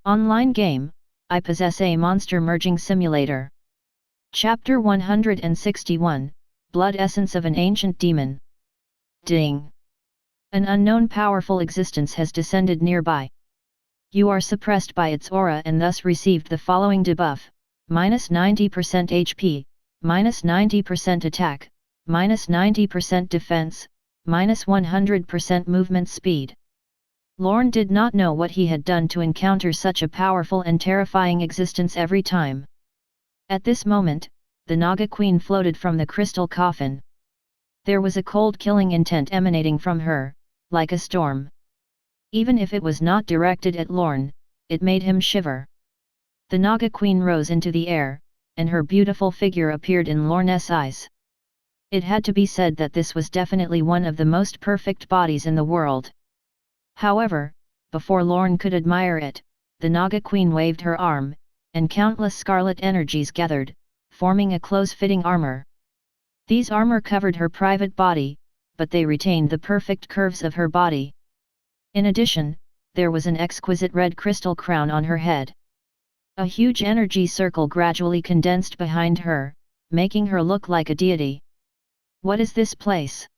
Online game, I possess a monster merging simulator. Chapter 161, Blood Essence of an Ancient Demon. Ding! An unknown powerful existence has descended nearby. You are suppressed by its aura and thus received the following debuff: minus 90% HP, minus 90% attack, minus 90% defense, minus 100% movement speed. Lorne did not know what he had done to encounter such a powerful and terrifying existence every time. At this moment, the Naga Queen floated from the crystal coffin. There was a cold killing intent emanating from her, like a storm. Even if it was not directed at Lorne, it made him shiver. The Naga Queen rose into the air, and her beautiful figure appeared in Lorne's eyes. It had to be said that this was definitely one of the most perfect bodies in the world. However, before Lorne could admire it, the Naga Queen waved her arm, and countless scarlet energies gathered, forming a close-fitting armor. These armor covered her private body, but they retained the perfect curves of her body. In addition, there was an exquisite red crystal crown on her head. A huge energy circle gradually condensed behind her, making her look like a deity. "What is this place?"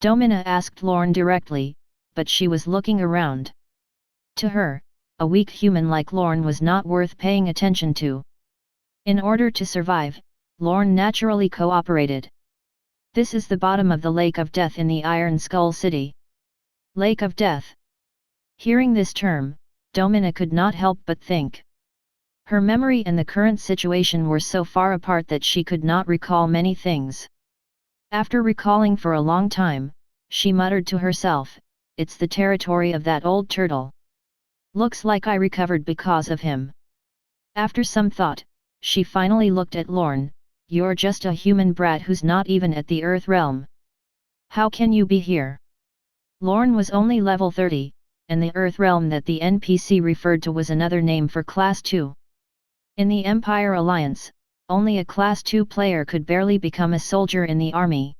Domina asked Lorne directly, but she was looking around. To her, a weak human like Lorne was not worth paying attention to. In order to survive, Lorne naturally cooperated. "This is the bottom of the Lake of Death in the Iron Skull City." Lake of Death. Hearing this term, Domina could not help but think. Her memory and the current situation were so far apart that she could not recall many things. After recalling for a long time, she muttered to herself, "It's the territory of that old turtle. Looks like I recovered because of him." After some thought, she finally looked at Lorne. "You're just a human brat who's not even at the Earth realm. How can you be here?" Lorne was only level 30, and the Earth realm that the NPC referred to was another name for Class 2. In the Empire Alliance, only a Class 2 player could barely become a soldier in the army.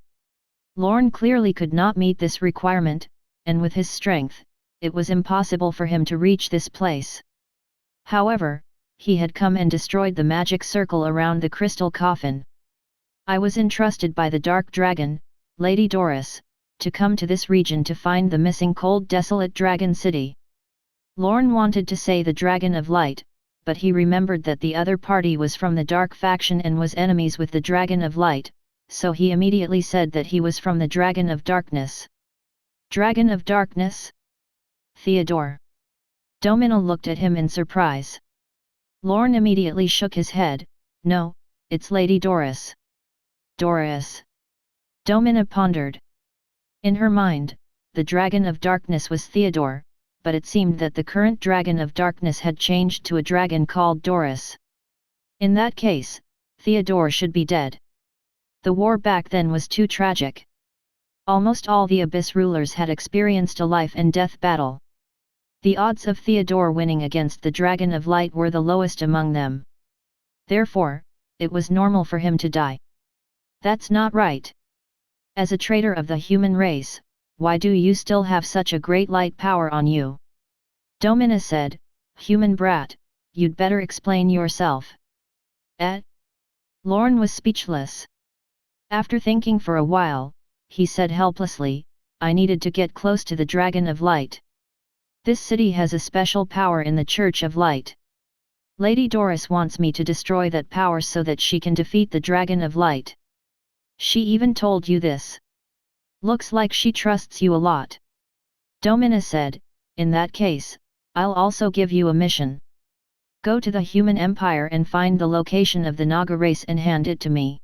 Lorne clearly could not meet this requirement, and with his strength, it was impossible for him to reach this place. However, he had come and destroyed the magic circle around the crystal coffin. "I was entrusted by the Dark Dragon, Lady Doris, to come to this region to find the missing cold desolate Dragon City." Lorne wanted to say the Dragon of Light, but he remembered that the other party was from the Dark faction and was enemies with the Dragon of Light, so he immediately said that he was from the Dragon of Darkness. "Dragon of Darkness? Theodore?" Domina looked at him in surprise. Lorne immediately shook his head. "No, it's Lady Doris." "Doris?" Domina pondered. In her mind, the Dragon of Darkness was Theodore, but it seemed that the current Dragon of Darkness had changed to a dragon called Doris. In that case, Theodore should be dead. The war back then was too tragic. Almost all the Abyss rulers had experienced a life and death battle. The odds of Theodore winning against the Dragon of Light were the lowest among them. Therefore, it was normal for him to die. "That's not right. As a traitor of the human race, why do you still have such a great light power on you?" Domina said, "Human brat, you'd better explain yourself." "Eh?" Lorne was speechless. After thinking for a while, he said helplessly, "I needed to get close to the Dragon of Light. This city has a special power in the Church of Light. Lady Doris wants me to destroy that power so that she can defeat the Dragon of Light. She even told you this. Looks like she trusts you a lot." Domina said, "In that case, I'll also give you a mission. Go to the Human Empire and find the location of the Naga race and hand it to me.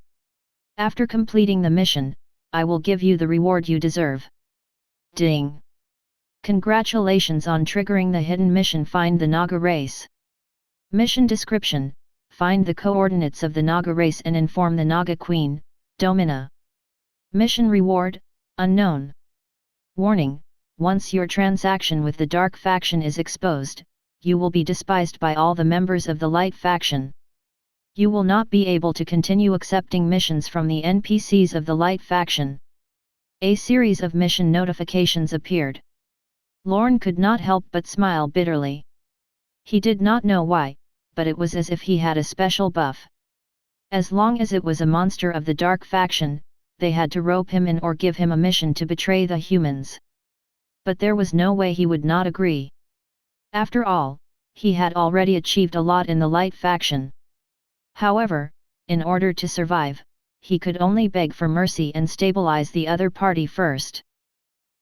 After completing the mission, I will give you the reward you deserve." Ding! Congratulations on triggering the hidden mission Find the Naga race. Mission description: find the coordinates of the Naga race and inform the Naga Queen, Domina. Mission reward: unknown. Warning: once your transaction with the Dark faction is exposed, you will be despised by all the members of the Light faction. You will not be able to continue accepting missions from the NPCs of the Light faction. A series of mission notifications appeared. Lorne could not help but smile bitterly. He did not know why, but it was as if he had a special buff. As long as it was a monster of the dark faction, they had to rope him in or give him a mission to betray the humans. But there was no way he would not agree. After all, he had already achieved a lot in the light faction. However, in order to survive, he could only beg for mercy and stabilize the other party first.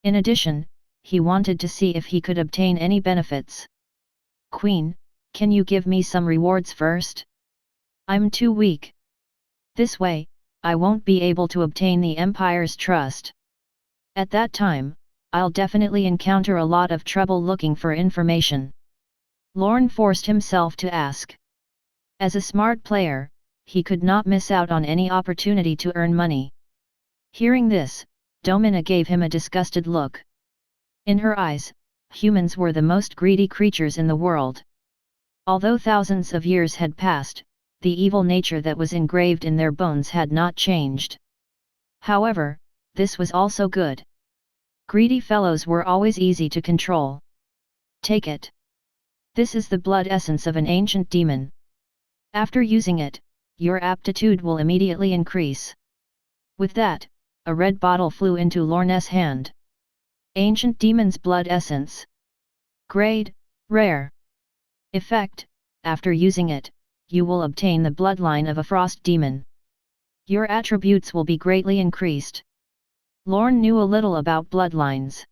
In addition, he wanted to see if he could obtain any benefits. "Queen, can you give me some rewards first? I'm too weak. This way, I won't be able to obtain the Empire's trust. At that time, I'll definitely encounter a lot of trouble looking for information." Lorne forced himself to ask. As a smart player, he could not miss out on any opportunity to earn money. Hearing this, Domina gave him a disgusted look. In her eyes, humans were the most greedy creatures in the world. Although thousands of years had passed, the evil nature that was engraved in their bones had not changed. However, this was also good. Greedy fellows were always easy to control. "Take it. This is the blood essence of an ancient demon. After using it, your aptitude will immediately increase." With that, a red bottle flew into Lorne's hand. Ancient Demon's Blood Essence. Grade, Rare. Effect, after using it, you will obtain the bloodline of a frost demon. Your attributes will be greatly increased. Lorne knew a little about bloodlines.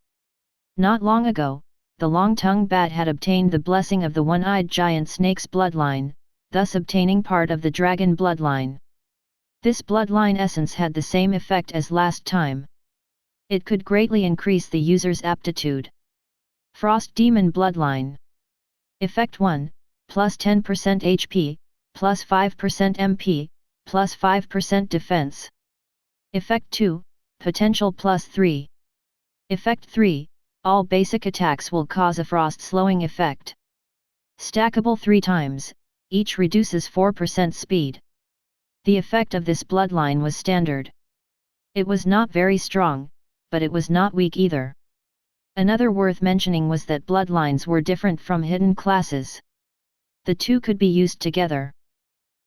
Not long ago, the long-tongued bat had obtained the blessing of the one-eyed giant snake's bloodline, thus obtaining part of the dragon bloodline. This bloodline essence had the same effect as last time. It could greatly increase the user's aptitude. Frost Demon Bloodline. Effect 1, plus 10% HP, plus 5% MP, plus 5% defense. Effect 2, potential plus 3. Effect 3, all basic attacks will cause a frost slowing effect. Stackable 3 times, each reduces 4% speed. The effect of this bloodline was standard. It was not very strong, but it was not weak either. Another worth mentioning was that bloodlines were different from hidden classes. The two could be used together.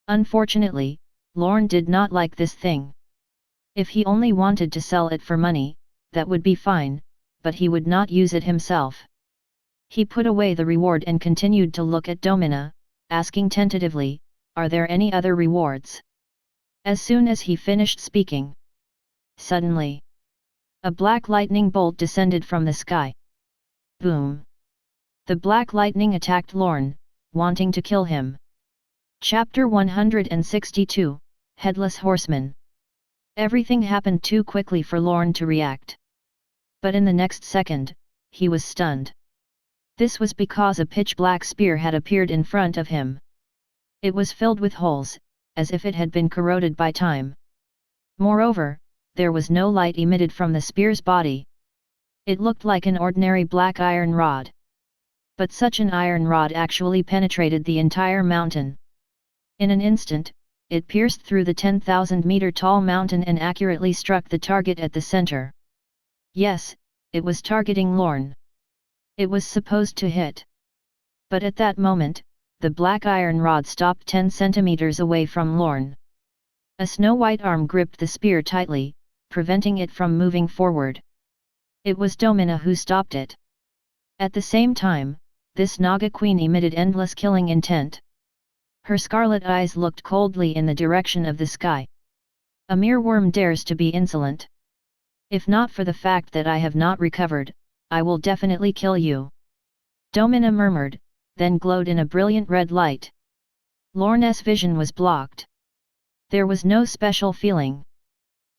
Unfortunately, Lorne did not like this thing. If he only wanted to sell it for money, that would be fine, but he would not use it himself. He put away the reward and continued to look at Domina, asking tentatively, "Are there any other rewards?" As soon as he finished speaking, suddenly, a black lightning bolt descended from the sky. Boom! The black lightning attacked Lorne, wanting to kill him. Chapter 162, Headless Horseman. Everything happened too quickly for Lorne to react. But in the next second, he was stunned. This was because a pitch-black spear had appeared in front of him. It was filled with holes, as if it had been corroded by time. Moreover, there was no light emitted from the spear's body. It looked like an ordinary black iron rod. But such an iron rod actually penetrated the entire mountain. In an instant, it pierced through the 10,000-meter-tall mountain and accurately struck the target at the center. Yes, it was targeting Lorne. It was supposed to hit. But at that moment, the black iron rod stopped 10 centimeters away from Lorne. A snow-white arm gripped the spear tightly, preventing it from moving forward. It was Domina who stopped it. At the same time, this Naga queen emitted endless killing intent. Her scarlet eyes looked coldly in the direction of the sky. "A mere worm dares to be insolent. If not for the fact that I have not recovered, I will definitely kill you," Domina murmured, then glowed in a brilliant red light. Lorne's vision was blocked. There was no special feeling.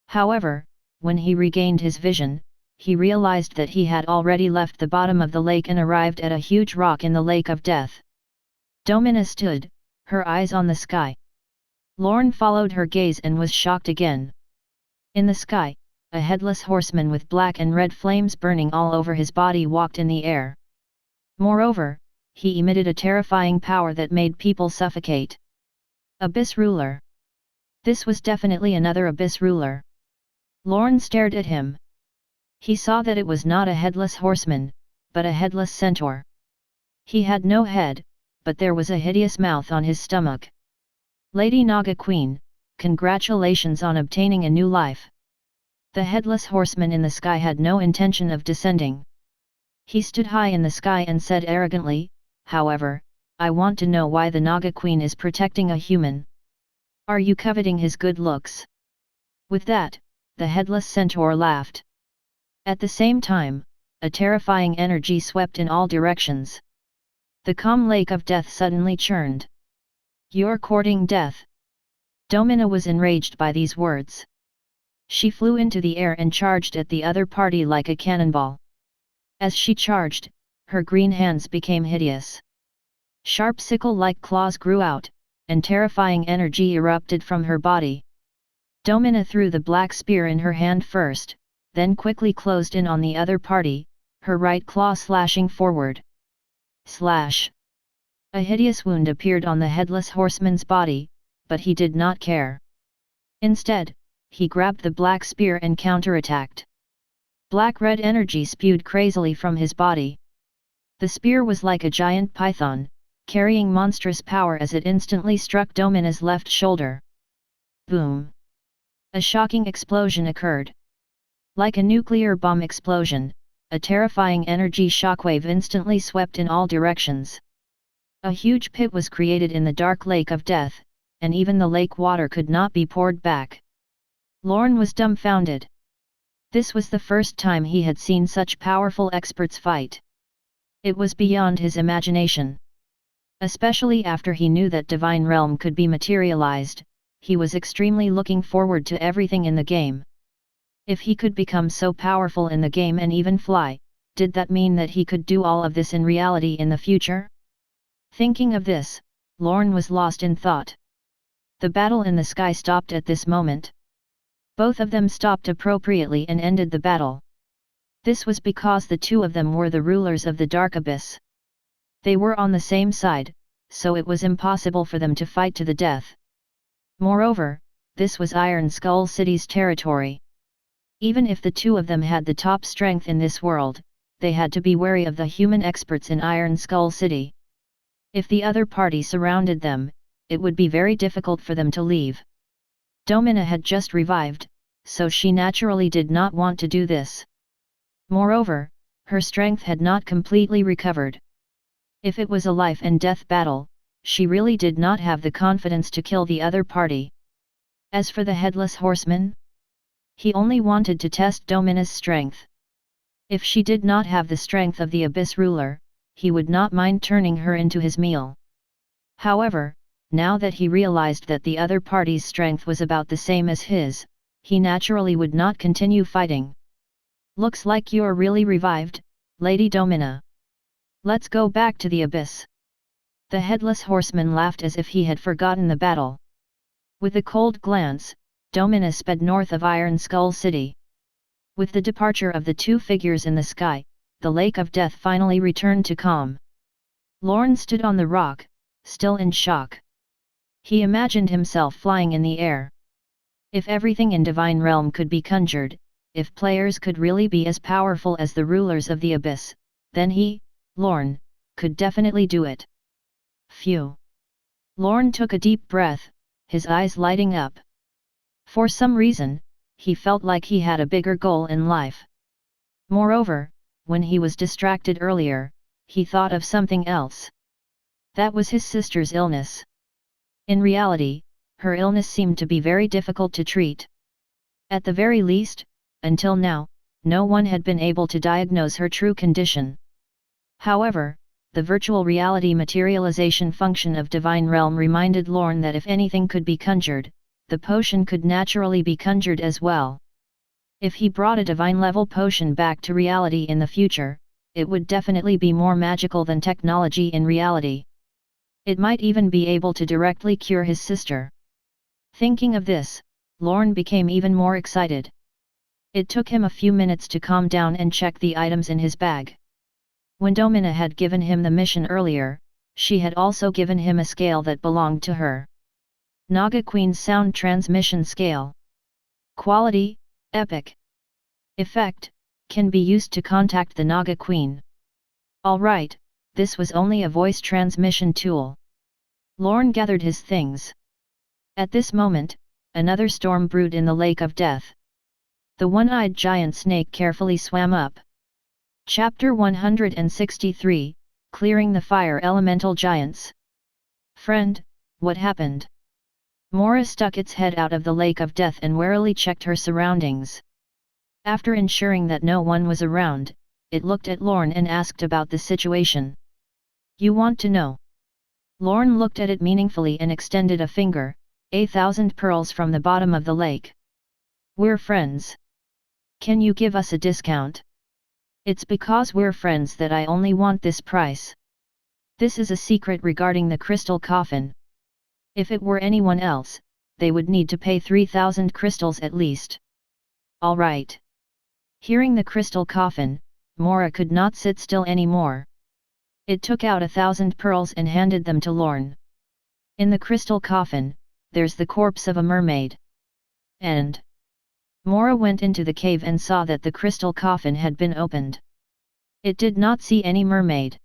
However, when he regained his vision, he realized that he had already left the bottom of the lake and arrived at a huge rock in the Lake of Death. Domina stood, her eyes on the sky. Lorne followed her gaze and was shocked again. In the sky, a headless horseman with black and red flames burning all over his body walked in the air. Moreover, he emitted a terrifying power that made people suffocate. Abyss Ruler. This was definitely another Abyss Ruler. Lorne stared at him. He saw that it was not a headless horseman, but a headless centaur. He had no head, but there was a hideous mouth on his stomach. "Lady Naga Queen, congratulations on obtaining a new life." The headless horseman in the sky had no intention of descending. He stood high in the sky and said arrogantly, "However, I want to know why the Naga Queen is protecting a human. Are you coveting his good looks?" With that, the headless centaur laughed. At the same time, a terrifying energy swept in all directions. The calm lake of death suddenly churned. "You're courting death." Domina was enraged by these words. She flew into the air and charged at the other party like a cannonball. As she charged, her green hands became hideous. Sharp sickle-like claws grew out, and terrifying energy erupted from her body. Domina threw the black spear in her hand first, then quickly closed in on the other party, her right claw slashing forward. Slash! A hideous wound appeared on the headless horseman's body, but he did not care. Instead, he grabbed the black spear and counterattacked. Black-red energy spewed crazily from his body. The spear was like a giant python, carrying monstrous power as it instantly struck Domina's left shoulder. Boom! A shocking explosion occurred. Like a nuclear bomb explosion, a terrifying energy shockwave instantly swept in all directions. A huge pit was created in the dark lake of death, and even the lake water could not be poured back. Lorne was dumbfounded. This was the first time he had seen such powerful experts fight. It was beyond his imagination. Especially after he knew that Divine Realm could be materialized, he was extremely looking forward to everything in the game. If he could become so powerful in the game and even fly, did that mean that he could do all of this in reality in the future? Thinking of this, Lorne was lost in thought. The battle in the sky stopped at this moment. Both of them stopped appropriately and ended the battle. This was because the two of them were the rulers of the Dark Abyss. They were on the same side, so it was impossible for them to fight to the death. Moreover, this was Iron Skull City's territory. Even if the two of them had the top strength in this world, they had to be wary of the human experts in Iron Skull City. If the other party surrounded them, it would be very difficult for them to leave. Domina had just revived, so she naturally did not want to do this. Moreover, her strength had not completely recovered. If it was a life and death battle, she really did not have the confidence to kill the other party. As for the Headless Horseman, he only wanted to test Domina's strength. If she did not have the strength of the Abyss Ruler, he would not mind turning her into his meal. However, now that he realized that the other party's strength was about the same as his, he naturally would not continue fighting. "Looks like you're really revived, Lady Domina. Let's go back to the Abyss." The Headless Horseman laughed as if he had forgotten the battle. With a cold glance, Domina sped north of Iron Skull City. With the departure of the two figures in the sky, the Lake of Death finally returned to calm. Lorne stood on the rock, still in shock. He imagined himself flying in the air. If everything in Divine Realm could be conjured, if players could really be as powerful as the rulers of the Abyss, then he, Lorne, could definitely do it. Phew! Lorne took a deep breath, his eyes lighting up. For some reason, he felt like he had a bigger goal in life. Moreover, when he was distracted earlier, he thought of something else. That was his sister's illness. In reality, her illness seemed to be very difficult to treat. At the very least, until now, no one had been able to diagnose her true condition. However, the virtual reality materialization function of Divine Realm reminded Lorne that if anything could be conjured, the potion could naturally be conjured as well. If he brought a divine-level potion back to reality in the future, it would definitely be more magical than technology in reality. It might even be able to directly cure his sister. Thinking of this, Lorne became even more excited. It took him a few minutes to calm down and check the items in his bag. When Domina had given him the mission earlier, she had also given him a scale that belonged to her. Naga Queen's Sound Transmission Scale. Quality, Epic. Effect, can be used to contact the Naga Queen. Alright, this was only a voice transmission tool. Lorne gathered his things. At this moment, another storm brewed in the Lake of Death. The one-eyed giant snake carefully swam up. Chapter 163, Clearing the Fire Elemental Giants. Friend, what happened? Mora stuck its head out of the Lake of Death and warily checked her surroundings. After ensuring that no one was around, it looked at Lorne and asked about the situation. You want to know? Lorne looked at it meaningfully and extended a finger, 1,000 pearls from the bottom of the lake. We're friends. Can you give us a discount? It's because we're friends that I only want this price. This is a secret regarding the crystal coffin. If it were anyone else, they would need to pay 3,000 crystals at least. All right. Hearing the crystal coffin, Mora could not sit still anymore. It took out 1,000 pearls and handed them to Lorne. In the crystal coffin, there's the corpse of a mermaid. And Mora went into the cave and saw that the crystal coffin had been opened. It did not see any mermaid.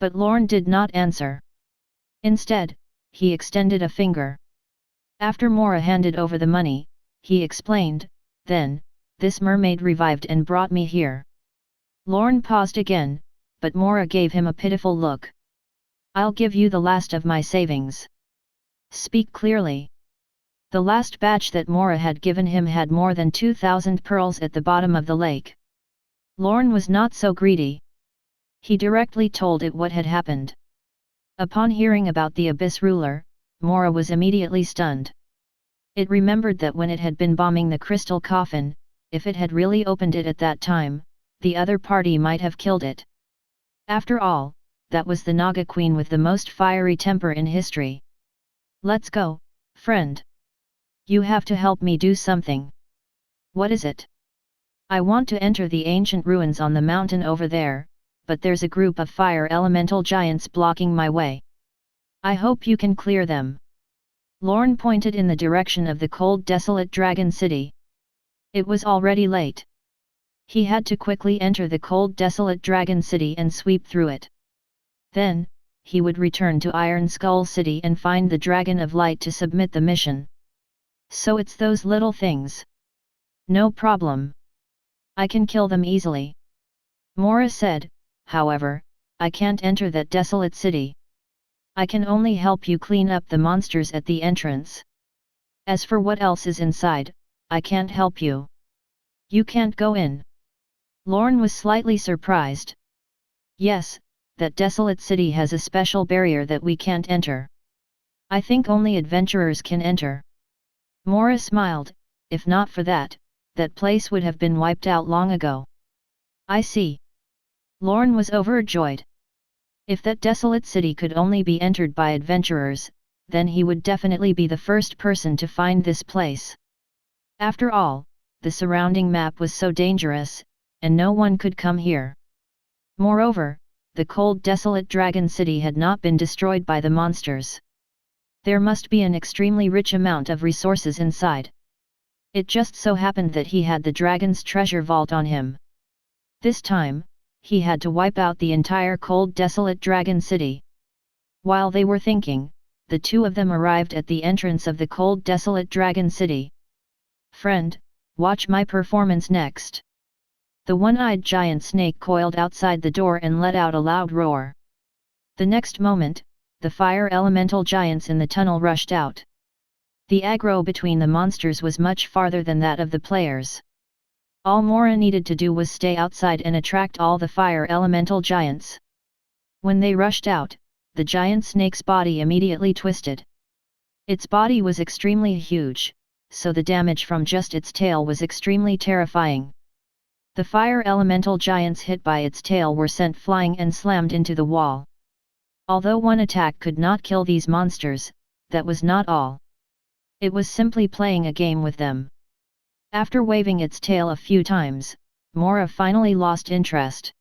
But Lorne did not answer. Instead, he extended a finger. After Mora handed over the money, he explained, then, this mermaid revived and brought me here. Lorne paused again, but Mora gave him a pitiful look. I'll give you the last of my savings. Speak clearly. The last batch that Mora had given him had more than 2,000 pearls at the bottom of the lake. Lorne was not so greedy. He directly told it what had happened. Upon hearing about the Abyss Ruler, Mora was immediately stunned. It remembered that when it had been bombing the crystal coffin, if it had really opened it at that time, the other party might have killed it. After all, that was the Naga Queen with the most fiery temper in history. Let's go, friend. You have to help me do something. What is it? I want to enter the ancient ruins on the mountain over there, but there's a group of fire elemental giants blocking my way. I hope you can clear them. Lorne pointed in the direction of the cold desolate dragon city. It was already late. He had to quickly enter the cold desolate dragon city and sweep through it. Then, he would return to Iron Skull City and find the Dragon of Light to submit the mission. So it's those little things. No problem. I can kill them easily. Mora said, however, I can't enter that desolate city. I can only help you clean up the monsters at the entrance. As for what else is inside, I can't help you. You can't go in. Lorne was slightly surprised. Yes, that desolate city has a special barrier that we can't enter. I think only adventurers can enter. Mora smiled, if not for that, that place would have been wiped out long ago. I see. Lorne was overjoyed. If that desolate city could only be entered by adventurers, then he would definitely be the first person to find this place. After all, the surrounding map was so dangerous, and no one could come here. Moreover, the cold desolate dragon city had not been destroyed by the monsters. There must be an extremely rich amount of resources inside. It just so happened that he had the dragon's treasure vault on him. This time, he had to wipe out the entire cold desolate dragon city. While they were thinking, the two of them arrived at the entrance of the cold desolate dragon city. Friend, watch my performance next. The one-eyed giant snake coiled outside the door and let out a loud roar. The next moment, the fire elemental giants in the tunnel rushed out. The aggro between the monsters was much farther than that of the players. All Mora needed to do was stay outside and attract all the fire elemental giants. When they rushed out, the giant snake's body immediately twisted. Its body was extremely huge, so the damage from just its tail was extremely terrifying. The fire elemental giants hit by its tail were sent flying and slammed into the wall. Although one attack could not kill these monsters, that was not all. It was simply playing a game with them. After waving its tail a few times, Mora finally lost interest.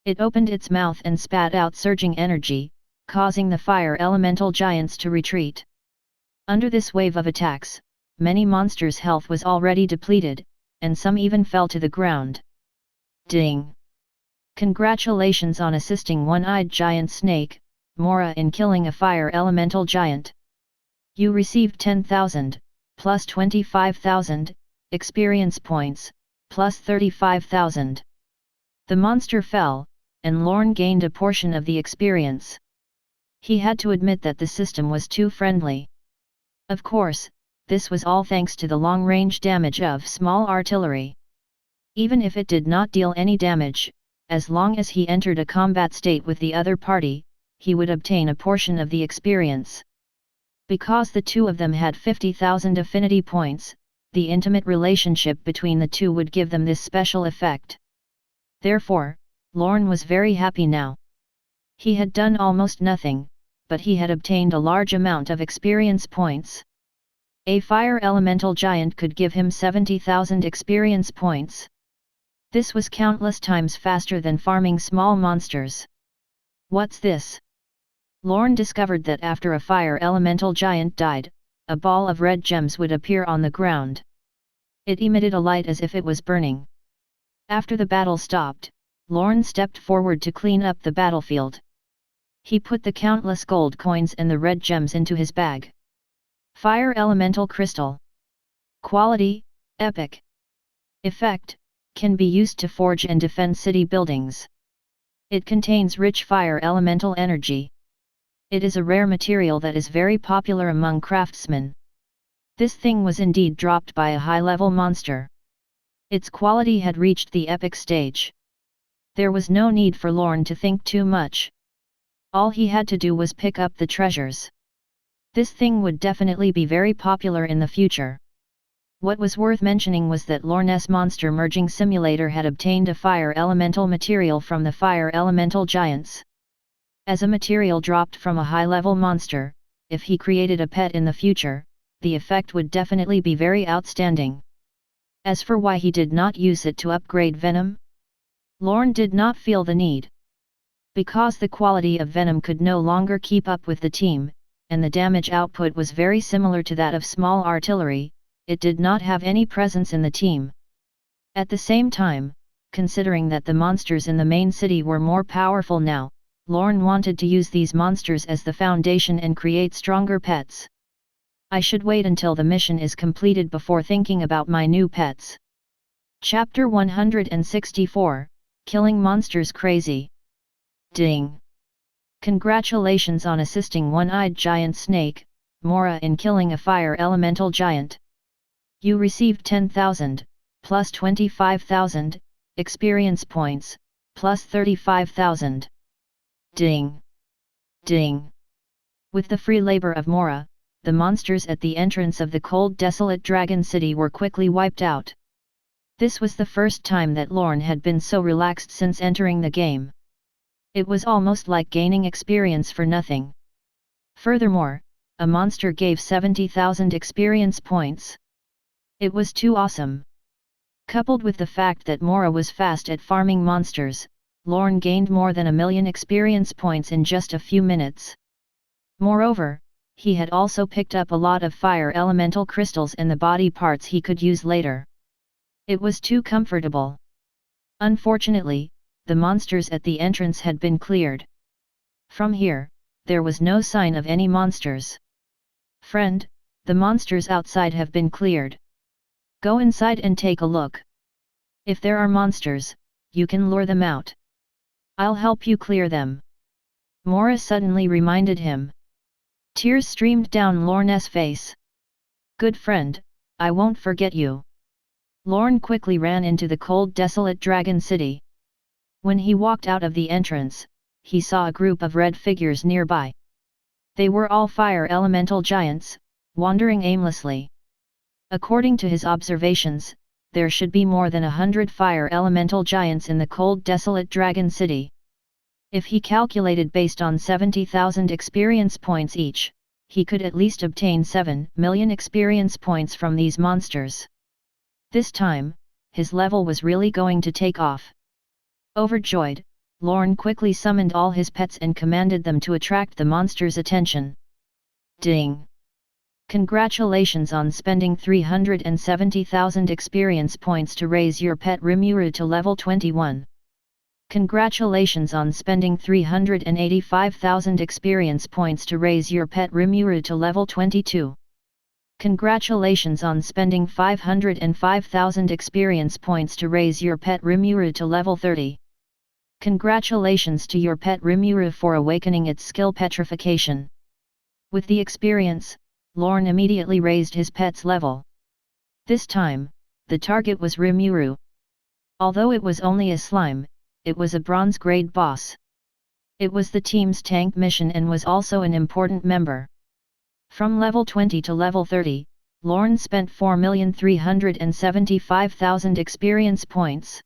It opened its mouth and spat out surging energy, causing the fire elemental giants to retreat. Under this wave of attacks, many monsters' health was already depleted, and some even fell to the ground. Ding! Congratulations on assisting one-eyed giant snake, Mora, in killing a fire elemental giant. You received 10,000, plus 25,000, experience points, plus 35,000. The monster fell, and Lorne gained a portion of the experience. He had to admit that the system was too friendly. Of course, this was all thanks to the long-range damage of small artillery. Even if it did not deal any damage, as long as he entered a combat state with the other party, he would obtain a portion of the experience. Because the two of them had 50,000 affinity points, the intimate relationship between the two would give them this special effect. Therefore, Lorne was very happy now. He had done almost nothing, but he had obtained a large amount of experience points. A fire elemental giant could give him 70,000 experience points. This was countless times faster than farming small monsters. What's this? Lorne discovered that after a fire elemental giant died, a ball of red gems would appear on the ground. It emitted a light as if it was burning. After the battle stopped, Lorne stepped forward to clean up the battlefield. He put the countless gold coins and the red gems into his bag. Fire elemental crystal. Quality, epic. Effect, can be used to forge and defend city buildings. It contains rich fire elemental energy. It is a rare material that is very popular among craftsmen. This thing was indeed dropped by a high-level monster. Its quality had reached the epic stage. There was no need for Lorne to think too much. All he had to do was pick up the treasures. This thing would definitely be very popular in the future. What was worth mentioning was that Lorne's monster merging simulator had obtained a fire elemental material from the fire elemental giants. As a material dropped from a high-level monster, if he created a pet in the future, the effect would definitely be very outstanding. As for why he did not use it to upgrade Venom, Lorne did not feel the need. Because the quality of Venom could no longer keep up with the team, and the damage output was very similar to that of small artillery, it did not have any presence in the team. At the same time, considering that the monsters in the main city were more powerful now, Lorne wanted to use these monsters as the foundation and create stronger pets. I should wait until the mission is completed before thinking about my new pets. Chapter 164, Killing Monsters Crazy. Ding! Congratulations on assisting one-eyed giant snake, Mora, in killing a fire elemental giant. You received 10,000, plus 25,000, experience points, plus 35,000. Ding! Ding! With the free labor of Mora, the monsters at the entrance of the cold desolate dragon city were quickly wiped out. This was the first time that Lorne had been so relaxed since entering the game. It was almost like gaining experience for nothing. Furthermore, a monster gave 70,000 experience points. It was too awesome. Coupled with the fact that Mora was fast at farming monsters, Lorne gained more than 1,000,000 experience points in just a few minutes. Moreover, he had also picked up a lot of fire elemental crystals and the body parts he could use later. It was too comfortable. Unfortunately, the monsters at the entrance had been cleared. From here, there was no sign of any monsters. Friend, the monsters outside have been cleared. Go inside and take a look. If there are monsters, you can lure them out. I'll help you clear them. Mora suddenly reminded him. Tears streamed down Lorne's face. Good friend, I won't forget you. Lorne quickly ran into the cold desolate dragon city. When he walked out of the entrance, he saw a group of red figures nearby. They were all fire elemental giants, wandering aimlessly. According to his observations, there should be more than 100 fire elemental giants in the cold desolate dragon city. If he calculated based on 70,000 experience points each, he could at least obtain 7 million experience points from these monsters. This time, his level was really going to take off. Overjoyed, Lorne quickly summoned all his pets and commanded them to attract the monsters' attention. Ding! Congratulations on spending 370,000 experience points to raise your pet Rimuru to level 21. Congratulations on spending 385,000 experience points to raise your pet Rimuru to level 22. Congratulations on spending 505,000 experience points to raise your pet Rimuru to level 30. Congratulations to your pet Rimuru for awakening its skill Petrification. With the experience, Lorne immediately raised his pet's level. This time, the target was Rimuru. Although it was only a slime, it was a bronze grade boss. It was the team's tank mission and was also an important member. From level 20 to level 30, Lorne spent 4,375,000 experience points.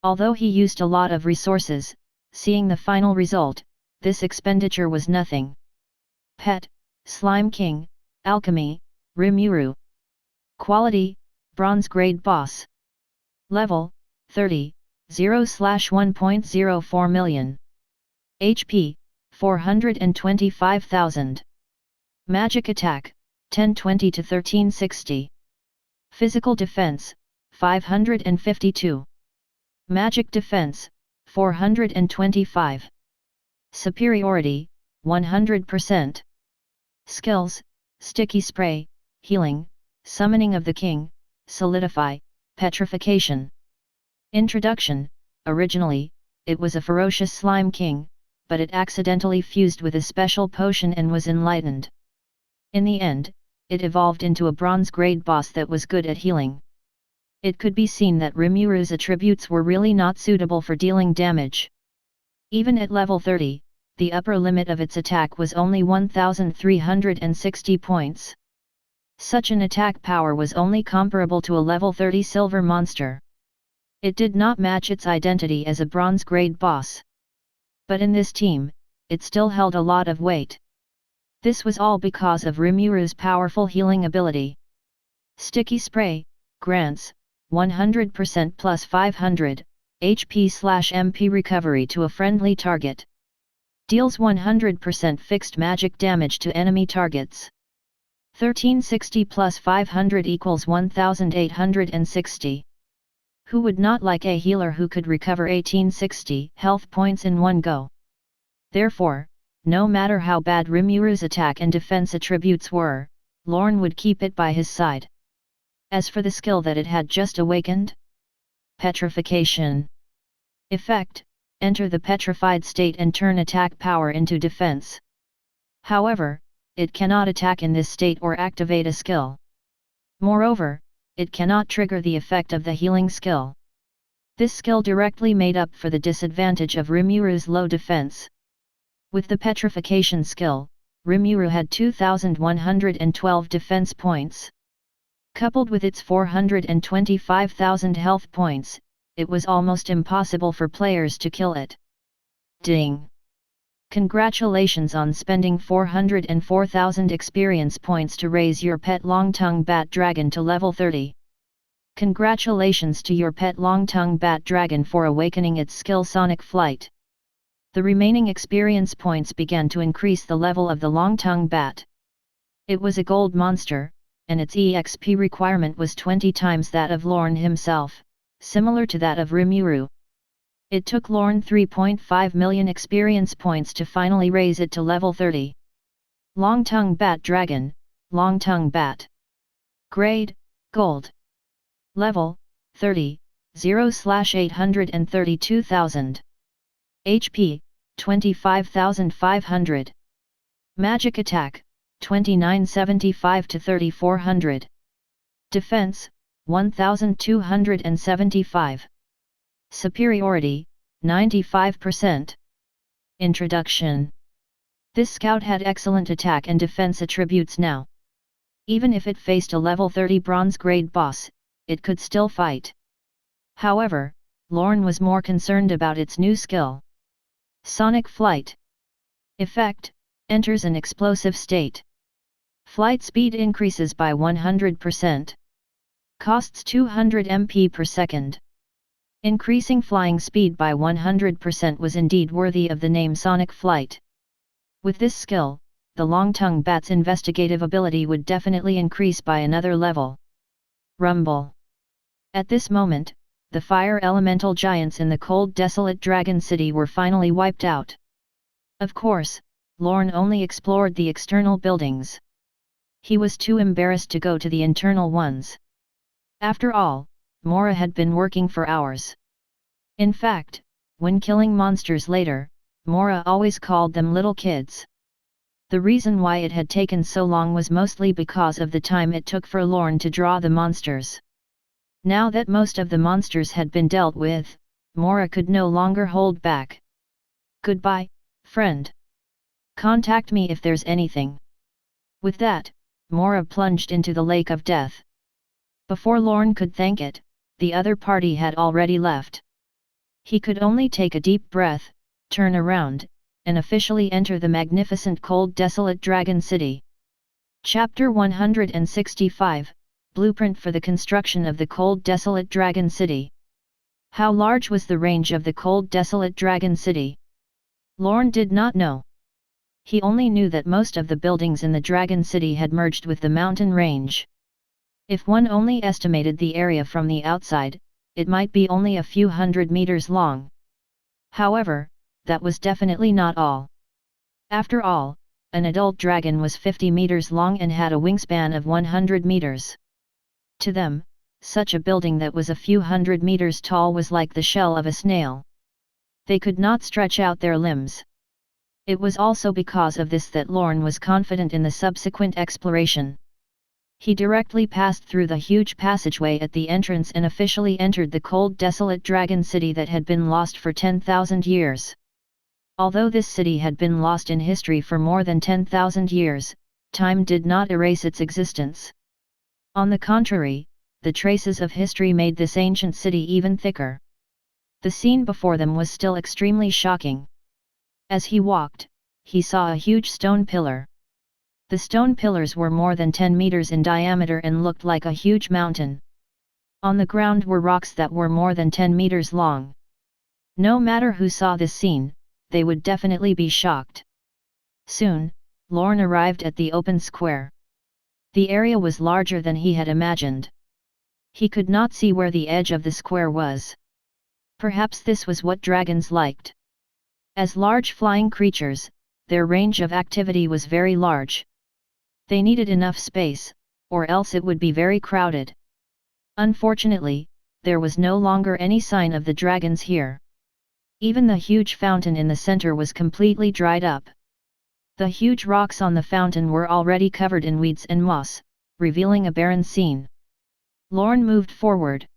Although he used a lot of resources, seeing the final result, this expenditure was nothing. Pet, Slime King, Alchemy, Rimuru. Quality, Bronze Grade Boss. Level, 30, 0/1.04 million. HP, 425,000. Magic Attack, 1020 to 1360. Physical Defense, 552. Magic Defense, 425. Superiority, 100%. Skills, Sticky Spray, Healing, Summoning of the King, Solidify, Petrification. Introduction. Originally, it was a ferocious slime king, but it accidentally fused with a special potion and was enlightened. In the end, it evolved into a bronze grade boss that was good at healing. It could be seen that Rimuru's attributes were really not suitable for dealing damage. Even at level 30, the upper limit of its attack was only 1,360 points. Such an attack power was only comparable to a level 30 silver monster. It did not match its identity as a bronze grade boss. But in this team, it still held a lot of weight. This was all because of Rimuru's powerful healing ability. Sticky Spray grants 100% plus 500 HP/MP recovery to a friendly target. Deals 100% fixed magic damage to enemy targets. 1360 plus 500 equals 1860. Who would not like a healer who could recover 1860 health points in one go? Therefore, no matter how bad Rimuru's attack and defense attributes were, Lorne would keep it by his side. As for the skill that it had just awakened, Petrification. Effect: enter the petrified state and turn attack power into defense. However, it cannot attack in this state or activate a skill. Moreover, it cannot trigger the effect of the healing skill. This skill directly made up for the disadvantage of Rimuru's low defense. With the Petrification skill, Rimuru had 2,112 defense points. Coupled with its 425,000 health points, it was almost impossible for players to kill it. Ding! Congratulations on spending 404,000 experience points to raise your pet Long-Tongue Bat Dragon to level 30. Congratulations to your pet Long-Tongue Bat Dragon for awakening its skill Sonic Flight. The remaining experience points began to increase the level of the Long-Tongue Bat. It was a gold monster, and its EXP requirement was 20 times that of Lorne himself, similar to that of Rimuru. It took Lorne 3.5 million experience points to finally raise it to level 30. Long-Tongue Bat Dragon, Long-Tongue Bat. Grade, Gold. Level, 30, 0/832,000. HP, 25,500. Magic Attack, 2975 to 3400. Defense, 1275. Superiority, 95%. Introduction. This scout had excellent attack and defense attributes now. Even if it faced a level 30 bronze grade boss, it could still fight. However, Lorne was more concerned about its new skill. Sonic Flight. Effect: enters an explosive state. Flight speed increases by 100%. Costs 200 MP per second. Increasing flying speed by 100% was indeed worthy of the name Sonic Flight. With this skill, the Long-Tongue Bat's investigative ability would definitely increase by another level. Rumble. At this moment, the fire elemental giants in the cold desolate dragon city were finally wiped out. Of course, Lorne only explored the external buildings. He was too embarrassed to go to the internal ones. After all, Mora had been working for hours. In fact, when killing monsters later, Mora always called them little kids. The reason why it had taken so long was mostly because of the time it took for Lorne to draw the monsters. Now that most of the monsters had been dealt with, Mora could no longer hold back. "Goodbye, friend. Contact me if there's anything." With that, Mora plunged into the lake of death. Before Lorne could thank it, the other party had already left. He could only take a deep breath, turn around, and officially enter the magnificent cold desolate dragon city. Chapter 165, Blueprint for the construction of the cold desolate dragon city. How large was the range of the cold desolate dragon city? Lorne did not know. He only knew that most of the buildings in the dragon city had merged with the mountain range. If one only estimated the area from the outside, it might be only a few hundred meters long. However, that was definitely not all. After all, an adult dragon was 50 meters long and had a wingspan of 100 meters. To them, such a building that was a few hundred meters tall was like the shell of a snail. They could not stretch out their limbs. It was also because of this that Lorne was confident in the subsequent exploration. He directly passed through the huge passageway at the entrance and officially entered the cold desolate dragon city that had been lost for 10,000 years. Although this city had been lost in history for more than 10,000 years, time did not erase its existence. On the contrary, the traces of history made this ancient city even thicker. The scene before them was still extremely shocking. As he walked, he saw a huge stone pillar. The stone pillars were more than 10 meters in diameter and looked like a huge mountain. On the ground were rocks that were more than 10 meters long. No matter who saw this scene, they would definitely be shocked. Soon, Lorne arrived at the open square. The area was larger than he had imagined. He could not see where the edge of the square was. Perhaps this was what dragons liked. As large flying creatures, their range of activity was very large. They needed enough space, or else it would be very crowded. Unfortunately, there was no longer any sign of the dragons here. Even the huge fountain in the center was completely dried up. The huge rocks on the fountain were already covered in weeds and moss, revealing a barren scene. Lorne moved forward.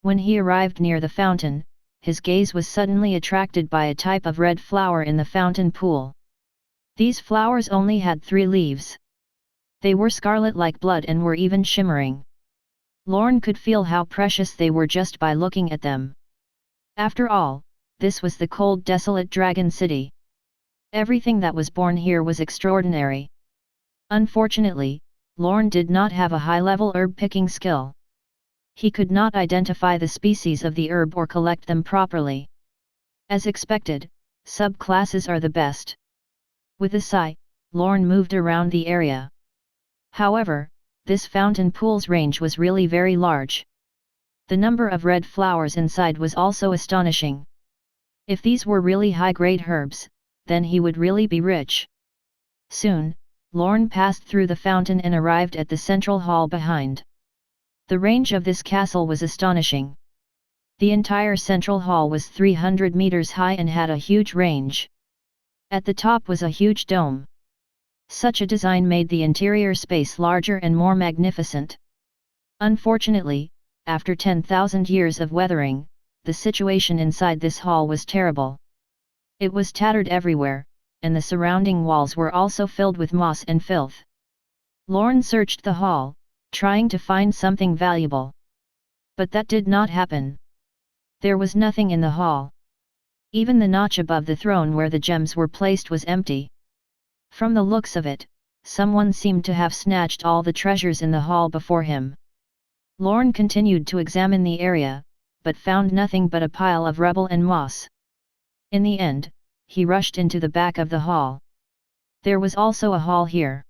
When he arrived near the fountain, his gaze was suddenly attracted by a type of red flower in the fountain pool. These flowers only had 3 leaves. They were scarlet like blood and were even shimmering. Lorne could feel how precious they were just by looking at them. After all, this was the cold desolate dragon city. Everything that was born here was extraordinary. Unfortunately, Lorne did not have a high-level herb-picking skill. He could not identify the species of the herb or collect them properly. As expected, subclasses are the best. With a sigh, Lorne moved around the area. However, this fountain pool's range was really very large. The number of red flowers inside was also astonishing. If these were really high-grade herbs, then he would really be rich. Soon, Lorne passed through the fountain and arrived at the central hall behind. The range of this castle was astonishing. The entire central hall was 300 meters high and had a huge range. At the top was a huge dome. Such a design made the interior space larger and more magnificent. Unfortunately, after 10,000 years of weathering, the situation inside this hall was terrible. It was tattered everywhere, and the surrounding walls were also filled with moss and filth. Lorne searched the hall, trying to find something valuable. But that did not happen. There was nothing in the hall. Even the notch above the throne where the gems were placed was empty. From the looks of it, someone seemed to have snatched all the treasures in the hall before him. Lorne continued to examine the area, but found nothing but a pile of rubble and moss. In the end, he rushed into the back of the hall. There was also a hall here.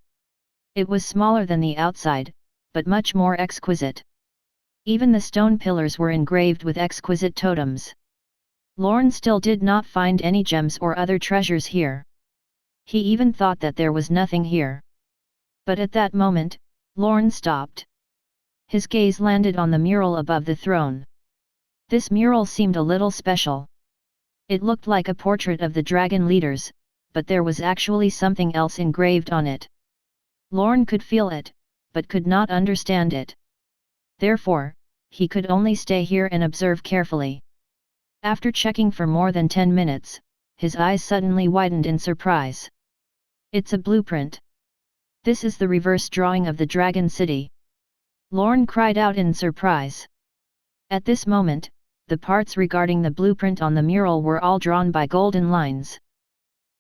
It was smaller than the outside, but much more exquisite. Even the stone pillars were engraved with exquisite totems. Lorne still did not find any gems or other treasures here. He even thought that there was nothing here. But at that moment, Lorne stopped. His gaze landed on the mural above the throne. This mural seemed a little special. It looked like a portrait of the dragon leaders, but there was actually something else engraved on it. Lorne could feel it, but could not understand it. Therefore, he could only stay here and observe carefully. After checking for more than 10 minutes, his eyes suddenly widened in surprise. It's a blueprint. This is the reverse drawing of the Dragon City. Lorne cried out in surprise. At this moment, the parts regarding the blueprint on the mural were all drawn by golden lines.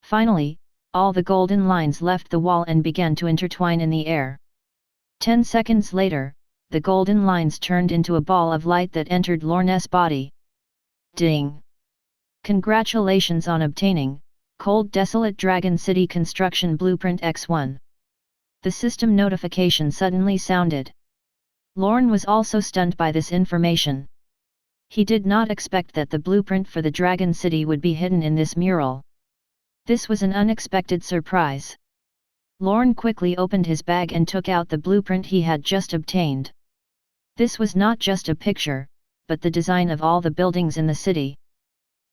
Finally, all the golden lines left the wall and began to intertwine in the air. 10 seconds later, the golden lines turned into a ball of light that entered Lorne's body. Ding! Congratulations on obtaining Cold Desolate Dragon City Construction Blueprint X1. The system notification suddenly sounded. Lorne was also stunned by this information. He did not expect that the blueprint for the Dragon City would be hidden in this mural. This was an unexpected surprise. Lorne quickly opened his bag and took out the blueprint he had just obtained. This was not just a picture, but the design of all the buildings in the city.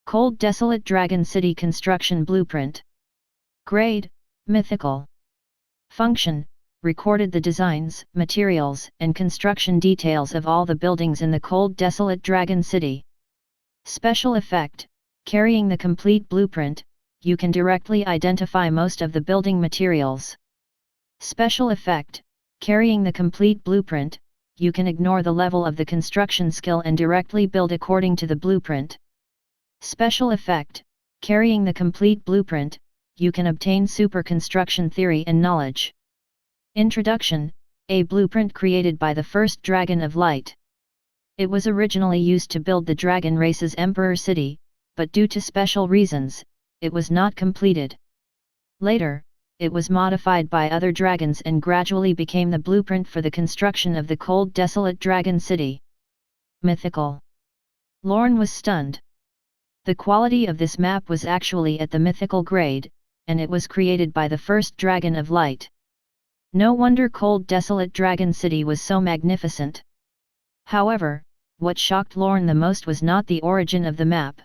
Cold Desolate Dragon City Construction Blueprint. Grade: Mythical. Function: recorded the designs, materials, and construction details of all the buildings in the Cold Desolate Dragon City. Special effect: carrying the complete blueprint, you can directly identify most of the building materials. Special effect: carrying the complete blueprint, you can ignore the level of the construction skill and directly build according to the blueprint. Special effect: carrying the complete blueprint, you can obtain super construction theory and knowledge. Introduction: a blueprint created by the first Dragon of Light. It was originally used to build the dragon race's Emperor City, but due to special reasons, it was not completed. Later, it was modified by other dragons and gradually became the blueprint for the construction of the Cold Desolate Dragon City. Mythical. Lorne was stunned. The quality of this map was actually at the mythical grade, and it was created by the first Dragon of Light. No wonder Cold Desolate Dragon City was so magnificent. However, what shocked Lorne the most was not the origin of the map.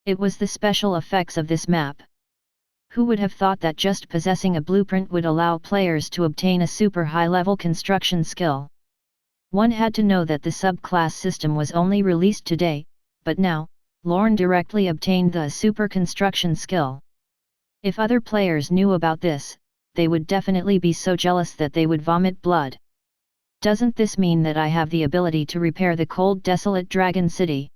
It was the special effects of this map. Who would have thought that just possessing a blueprint would allow players to obtain a super high-level construction skill? One had to know that the subclass system was only released today, but now, Lorne directly obtained the super construction skill. If other players knew about this, they would definitely be so jealous that they would vomit blood. Doesn't this mean that I have the ability to repair the Cold Desolate Dragon City?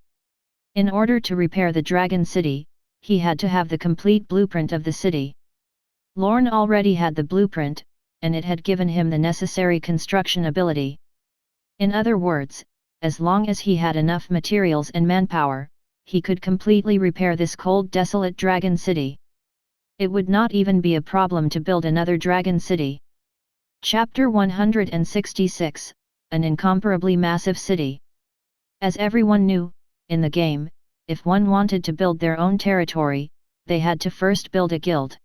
In order to repair the Dragon City, he had to have the complete blueprint of the city. Lorne already had the blueprint, and it had given him the necessary construction ability. In other words, as long as he had enough materials and manpower, he could completely repair this Cold Desolate Dragon City. It would not even be a problem to build another Dragon City. Chapter 166, An Incomparably Massive City. As everyone knew, in the game, if one wanted to build their own territory, they had to first build a guild.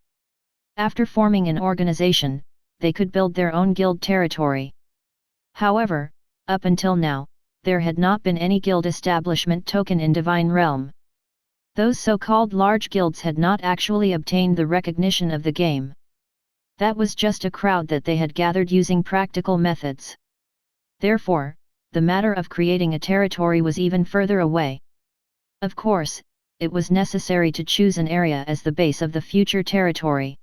After forming an organization, they could build their own guild territory. However, up until now, there had not been any guild establishment token in Divine Realm. Those so-called large guilds had not actually obtained the recognition of the game. That was just a crowd that they had gathered using practical methods. Therefore, the matter of creating a territory was even further away. Of course, it was necessary to choose an area as the base of the future territory.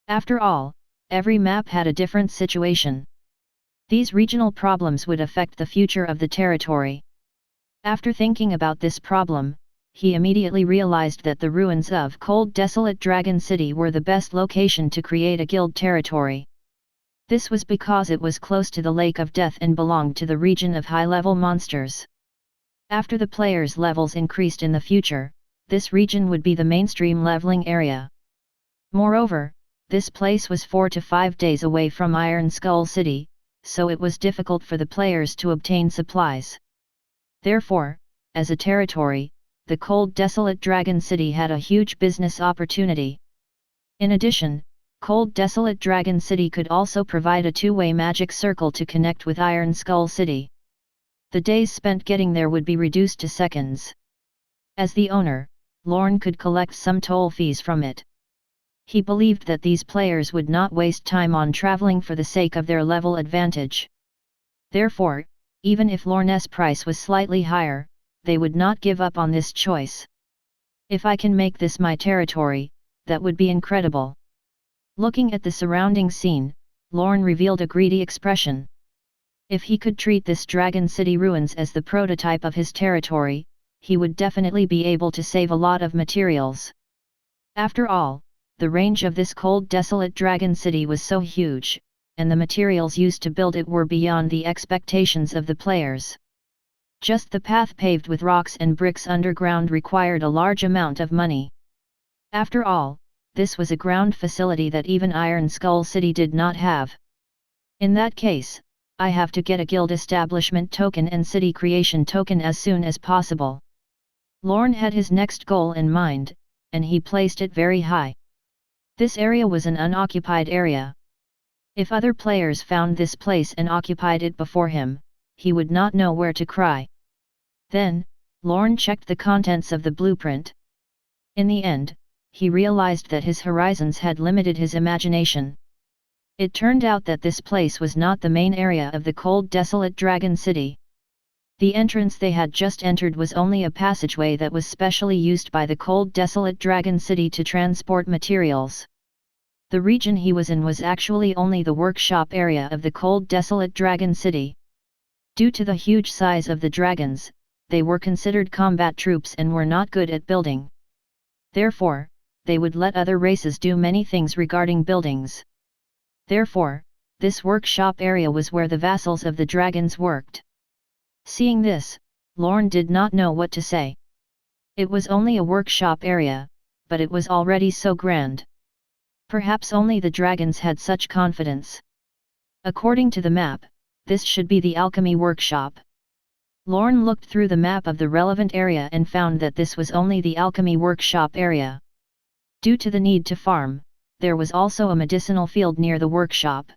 After all, every map had a different situation. These regional problems would affect the future of the territory. After thinking about this problem, he immediately realized that the ruins of Cold Desolate Dragon City were the best location to create a guild territory. This was because it was close to the Lake of Death and belonged to the region of high-level monsters. After the players' levels increased in the future, this region would be the mainstream leveling area. Moreover, this place was 4 to 5 days away from Iron Skull City, so it was difficult for the players to obtain supplies. Therefore, as a territory, the cold desolate Dragon City had a huge business opportunity. In addition, cold desolate Dragon City could also provide a two-way magic circle to connect with Iron Skull City. The days spent getting there would be reduced to seconds. As the owner, Lorne could collect some toll fees from it. He believed that these players would not waste time on traveling for the sake of their level advantage. Therefore, even if Lorne's price was slightly higher, they would not give up on this choice. If I can make this my territory, that would be incredible. Looking at the surrounding scene, Lorne revealed a greedy expression. If he could treat this Dragon City ruins as the prototype of his territory, he would definitely be able to save a lot of materials. After all, the range of this cold desolate Dragon City was so huge, and the materials used to build it were beyond the expectations of the players. Just the path paved with rocks and bricks underground required a large amount of money. After all, this was a ground facility that even Iron Skull City did not have. In that case, I have to get a guild establishment token and city creation token as soon as possible. Lorne had his next goal in mind, and he placed it very high. This area was an unoccupied area. If other players found this place and occupied it before him, he would not know where to cry. Then, Lorne checked the contents of the blueprint. In the end, he realized that his horizons had limited his imagination. It turned out that this place was not the main area of the cold desolate Dragon City. The entrance they had just entered was only a passageway that was specially used by the cold desolate Dragon City to transport materials. The region he was in was actually only the workshop area of the cold desolate Dragon City. Due to the huge size of the dragons, they were considered combat troops and were not good at building. Therefore, they would let other races do many things regarding buildings. Therefore, this workshop area was where the vassals of the dragons worked. Seeing this, Lorne did not know what to say. It was only a workshop area, but it was already so grand. Perhaps only the dragons had such confidence. According to the map, this should be the alchemy workshop. Lorne looked through the map of the relevant area and found that this was only the alchemy workshop area. Due to the need to farm, there was also a medicinal field near the workshop.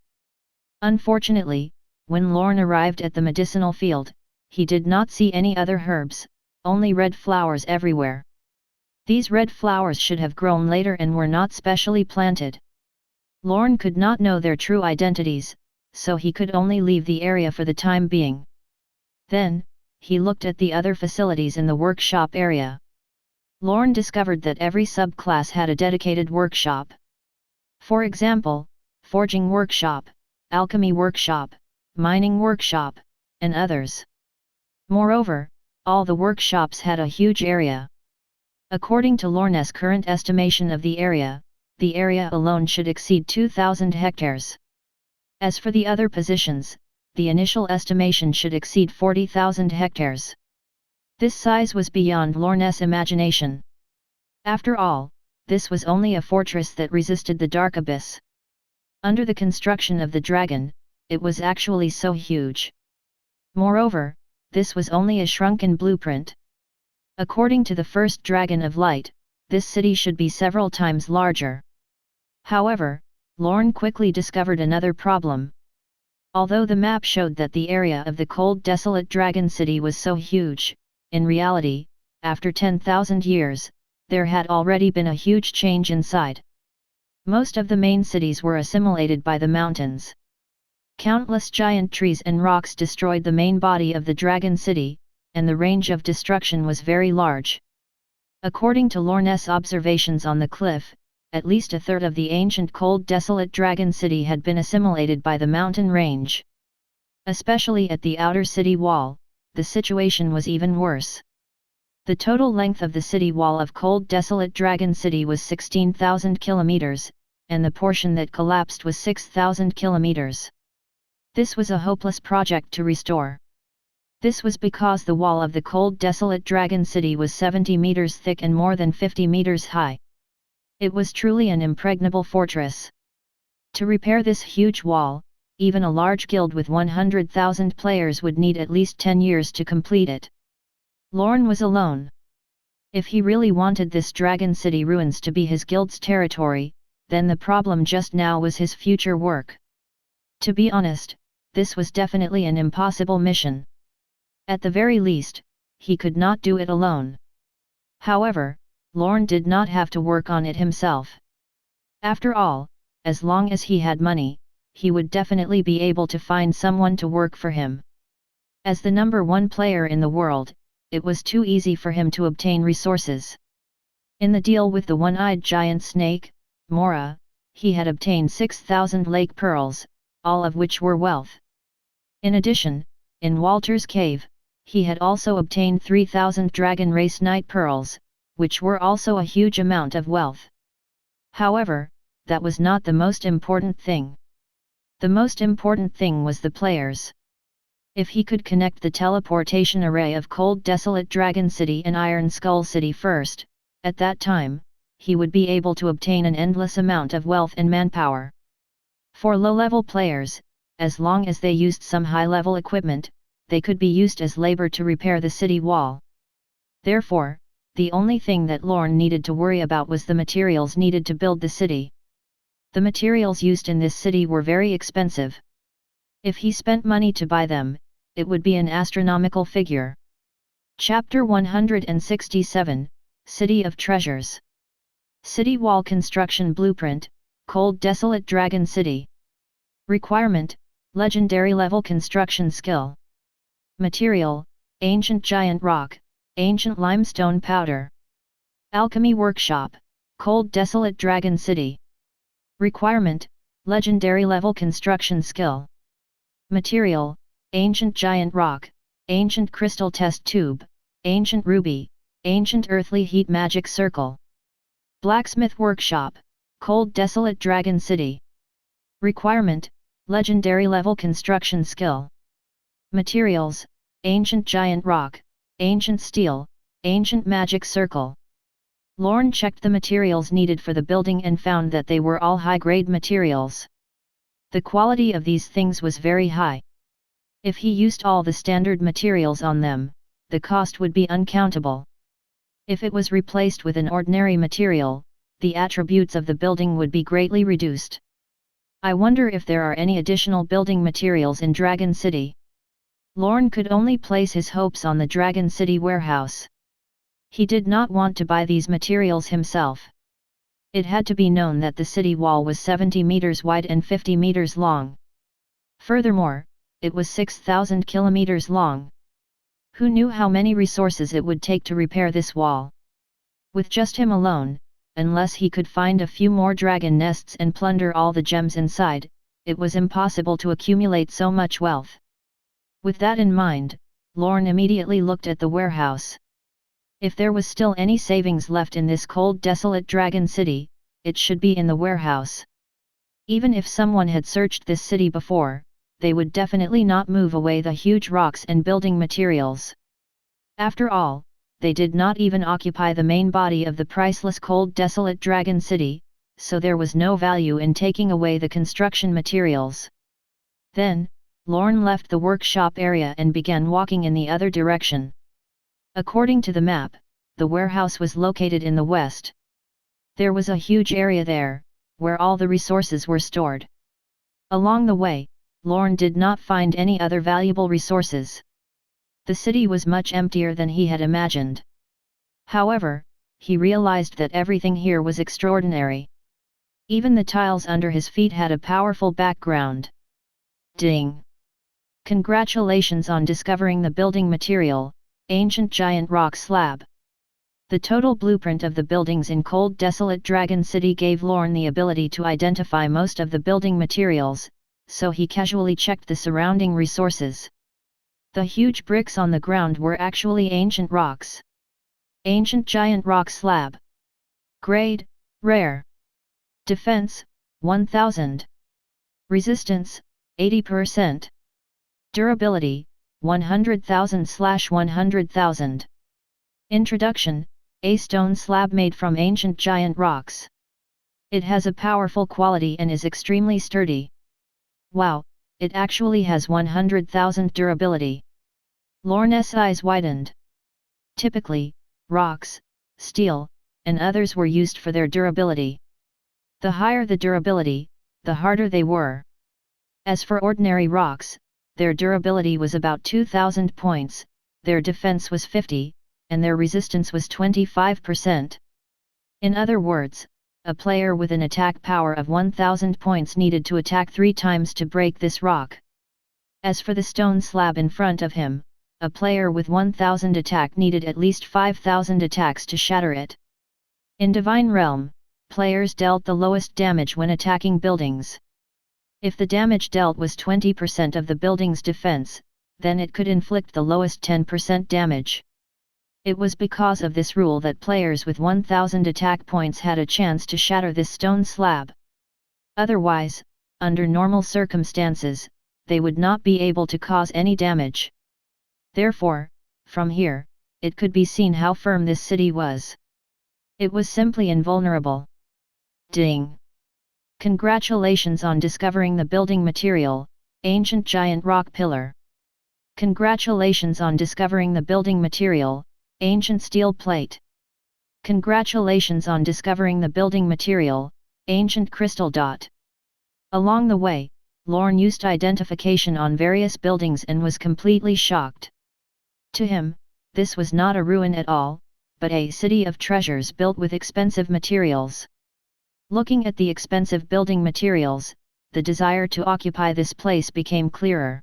Unfortunately, when Lorne arrived at the medicinal field, he did not see any other herbs, only red flowers everywhere. These red flowers should have grown later and were not specially planted. Lorne could not know their true identities, so he could only leave the area for the time being. Then, he looked at the other facilities in the workshop area. Lorne discovered that every subclass had a dedicated workshop. For example, forging workshop, alchemy workshop, mining workshop, and others. Moreover, all the workshops had a huge area. According to Lorne's current estimation of the area alone should exceed 2,000 hectares. As for the other positions, the initial estimation should exceed 40,000 hectares. This size was beyond Lorne's imagination. After all, this was only a fortress that resisted the dark abyss. Under the construction of the dragon, it was actually so huge. Moreover, this was only a shrunken blueprint. According to the first Dragon of Light, this city should be several times larger. However, Lorne quickly discovered another problem. Although the map showed that the area of the cold desolate Dragon City was so huge, in reality, after 10,000 years, there had already been a huge change inside. Most of the main cities were assimilated by the mountains. Countless giant trees and rocks destroyed the main body of the Dragon City, and the range of destruction was very large. According to Lorne's observations on the cliff, at least a third of the ancient cold desolate Dragon City had been assimilated by the mountain range. Especially at the outer city wall, the situation was even worse. The total length of the city wall of cold desolate Dragon City was 16,000 kilometers, and the portion that collapsed was 6,000 kilometers. This was a hopeless project to restore. This was because the wall of the cold desolate Dragon City was 70 meters thick and more than 50 meters high. It was truly an impregnable fortress. To repair this huge wall, even a large guild with 100,000 players would need at least 10 years to complete it. Lorne was alone. If he really wanted this Dragon City ruins to be his guild's territory, then the problem just now was his future work. To be honest, this was definitely an impossible mission. At the very least, he could not do it alone. However, Lorne did not have to work on it himself. After all, as long as he had money, he would definitely be able to find someone to work for him. As the number one player in the world, it was too easy for him to obtain resources. In the deal with the one-eyed giant snake, Mora, he had obtained 6,000 lake pearls, all of which were wealth. In addition, in Walter's cave, he had also obtained 3,000 dragon race night pearls, which were also a huge amount of wealth. However, that was not the most important thing. The most important thing was the players. If he could connect the teleportation array of Cold Desolate Dragon City and Iron Skull City first, at that time, he would be able to obtain an endless amount of wealth and manpower. For low-level players, as long as they used some high-level equipment, they could be used as labor to repair the city wall. Therefore, the only thing that Lorne needed to worry about was the materials needed to build the city. The materials used in this city were very expensive. If he spent money to buy them, it would be an astronomical figure. Chapter 167, City of Treasures. City Wall Construction Blueprint, Cold Desolate Dragon City. Requirement, Legendary Level Construction Skill. Material, Ancient Giant Rock, Ancient Limestone Powder. Alchemy Workshop, Cold Desolate Dragon City. Requirement, Legendary Level Construction Skill. Material, Ancient Giant Rock, Ancient Crystal Test Tube, Ancient Ruby, Ancient Earthly Heat Magic Circle. Blacksmith Workshop, Cold Desolate Dragon City. Requirement, Legendary Level Construction Skill. Materials, Ancient Giant Rock, Ancient Steel, Ancient Magic Circle. Lorne checked the materials needed for the building and found that they were all high-grade materials. The quality of these things was very high. If he used all the standard materials on them, the cost would be uncountable. If it was replaced with an ordinary material, the attributes of the building would be greatly reduced. I wonder if there are any additional building materials in Dragon City. Lorne could only place his hopes on the Dragon City warehouse. He did not want to buy these materials himself. It had to be known that the city wall was 70 meters wide and 50 meters long. Furthermore, it was 6,000 kilometers long. Who knew how many resources it would take to repair this wall? With just him alone, unless he could find a few more dragon nests and plunder all the gems inside, it was impossible to accumulate so much wealth. With that in mind, Lorne immediately looked at the warehouse. If there was still any savings left in this cold desolate dragon city, it should be in the warehouse. Even if someone had searched this city before, they would definitely not move away the huge rocks and building materials. After all, they did not even occupy the main body of the priceless cold desolate dragon city, so there was no value in taking away the construction materials. Then, Lorne left the workshop area and began walking in the other direction. According to the map, the warehouse was located in the west. There was a huge area there, where all the resources were stored. Along the way, Lorne did not find any other valuable resources. The city was much emptier than he had imagined. However, he realized that everything here was extraordinary. Even the tiles under his feet had a powerful background. Ding! Congratulations on discovering the building material, Ancient Giant Rock Slab. The total blueprint of the buildings in Cold Desolate Dragon City gave Lorne the ability to identify most of the building materials, so he casually checked the surrounding resources. The huge bricks on the ground were actually ancient rocks. Ancient Giant Rock Slab. Grade, Rare. Defense, 1000. Resistance, 80%. Durability, 100,000/100,000. Introduction, a stone slab made from ancient giant rocks. It has a powerful quality and is extremely sturdy. Wow, it actually has 100,000 durability. Lorne's eyes widened. Typically, rocks, steel, and others were used for their durability. The higher the durability, the harder they were. As for ordinary rocks, their durability was about 2,000 points, their defense was 50, and their resistance was 25%. In other words, a player with an attack power of 1,000 points needed to attack 3 times to break this rock. As for the stone slab in front of him, a player with 1,000 attack needed at least 5,000 attacks to shatter it. In Divine Realm, players dealt the lowest damage when attacking buildings. If the damage dealt was 20% of the building's defense, then it could inflict the lowest 10% damage. It was because of this rule that players with 1,000 attack points had a chance to shatter this stone slab. Otherwise, under normal circumstances, they would not be able to cause any damage. Therefore, from here, it could be seen how firm this city was. It was simply invulnerable. Ding! Congratulations on discovering the building material, Ancient Giant Rock Pillar. Congratulations on discovering the building material, Ancient Steel Plate. Congratulations on discovering the building material, Ancient Crystal Dot. Along the way, Lorne used identification on various buildings and was completely shocked. To him, this was not a ruin at all, but a city of treasures built with expensive materials. Looking at the expensive building materials, the desire to occupy this place became clearer.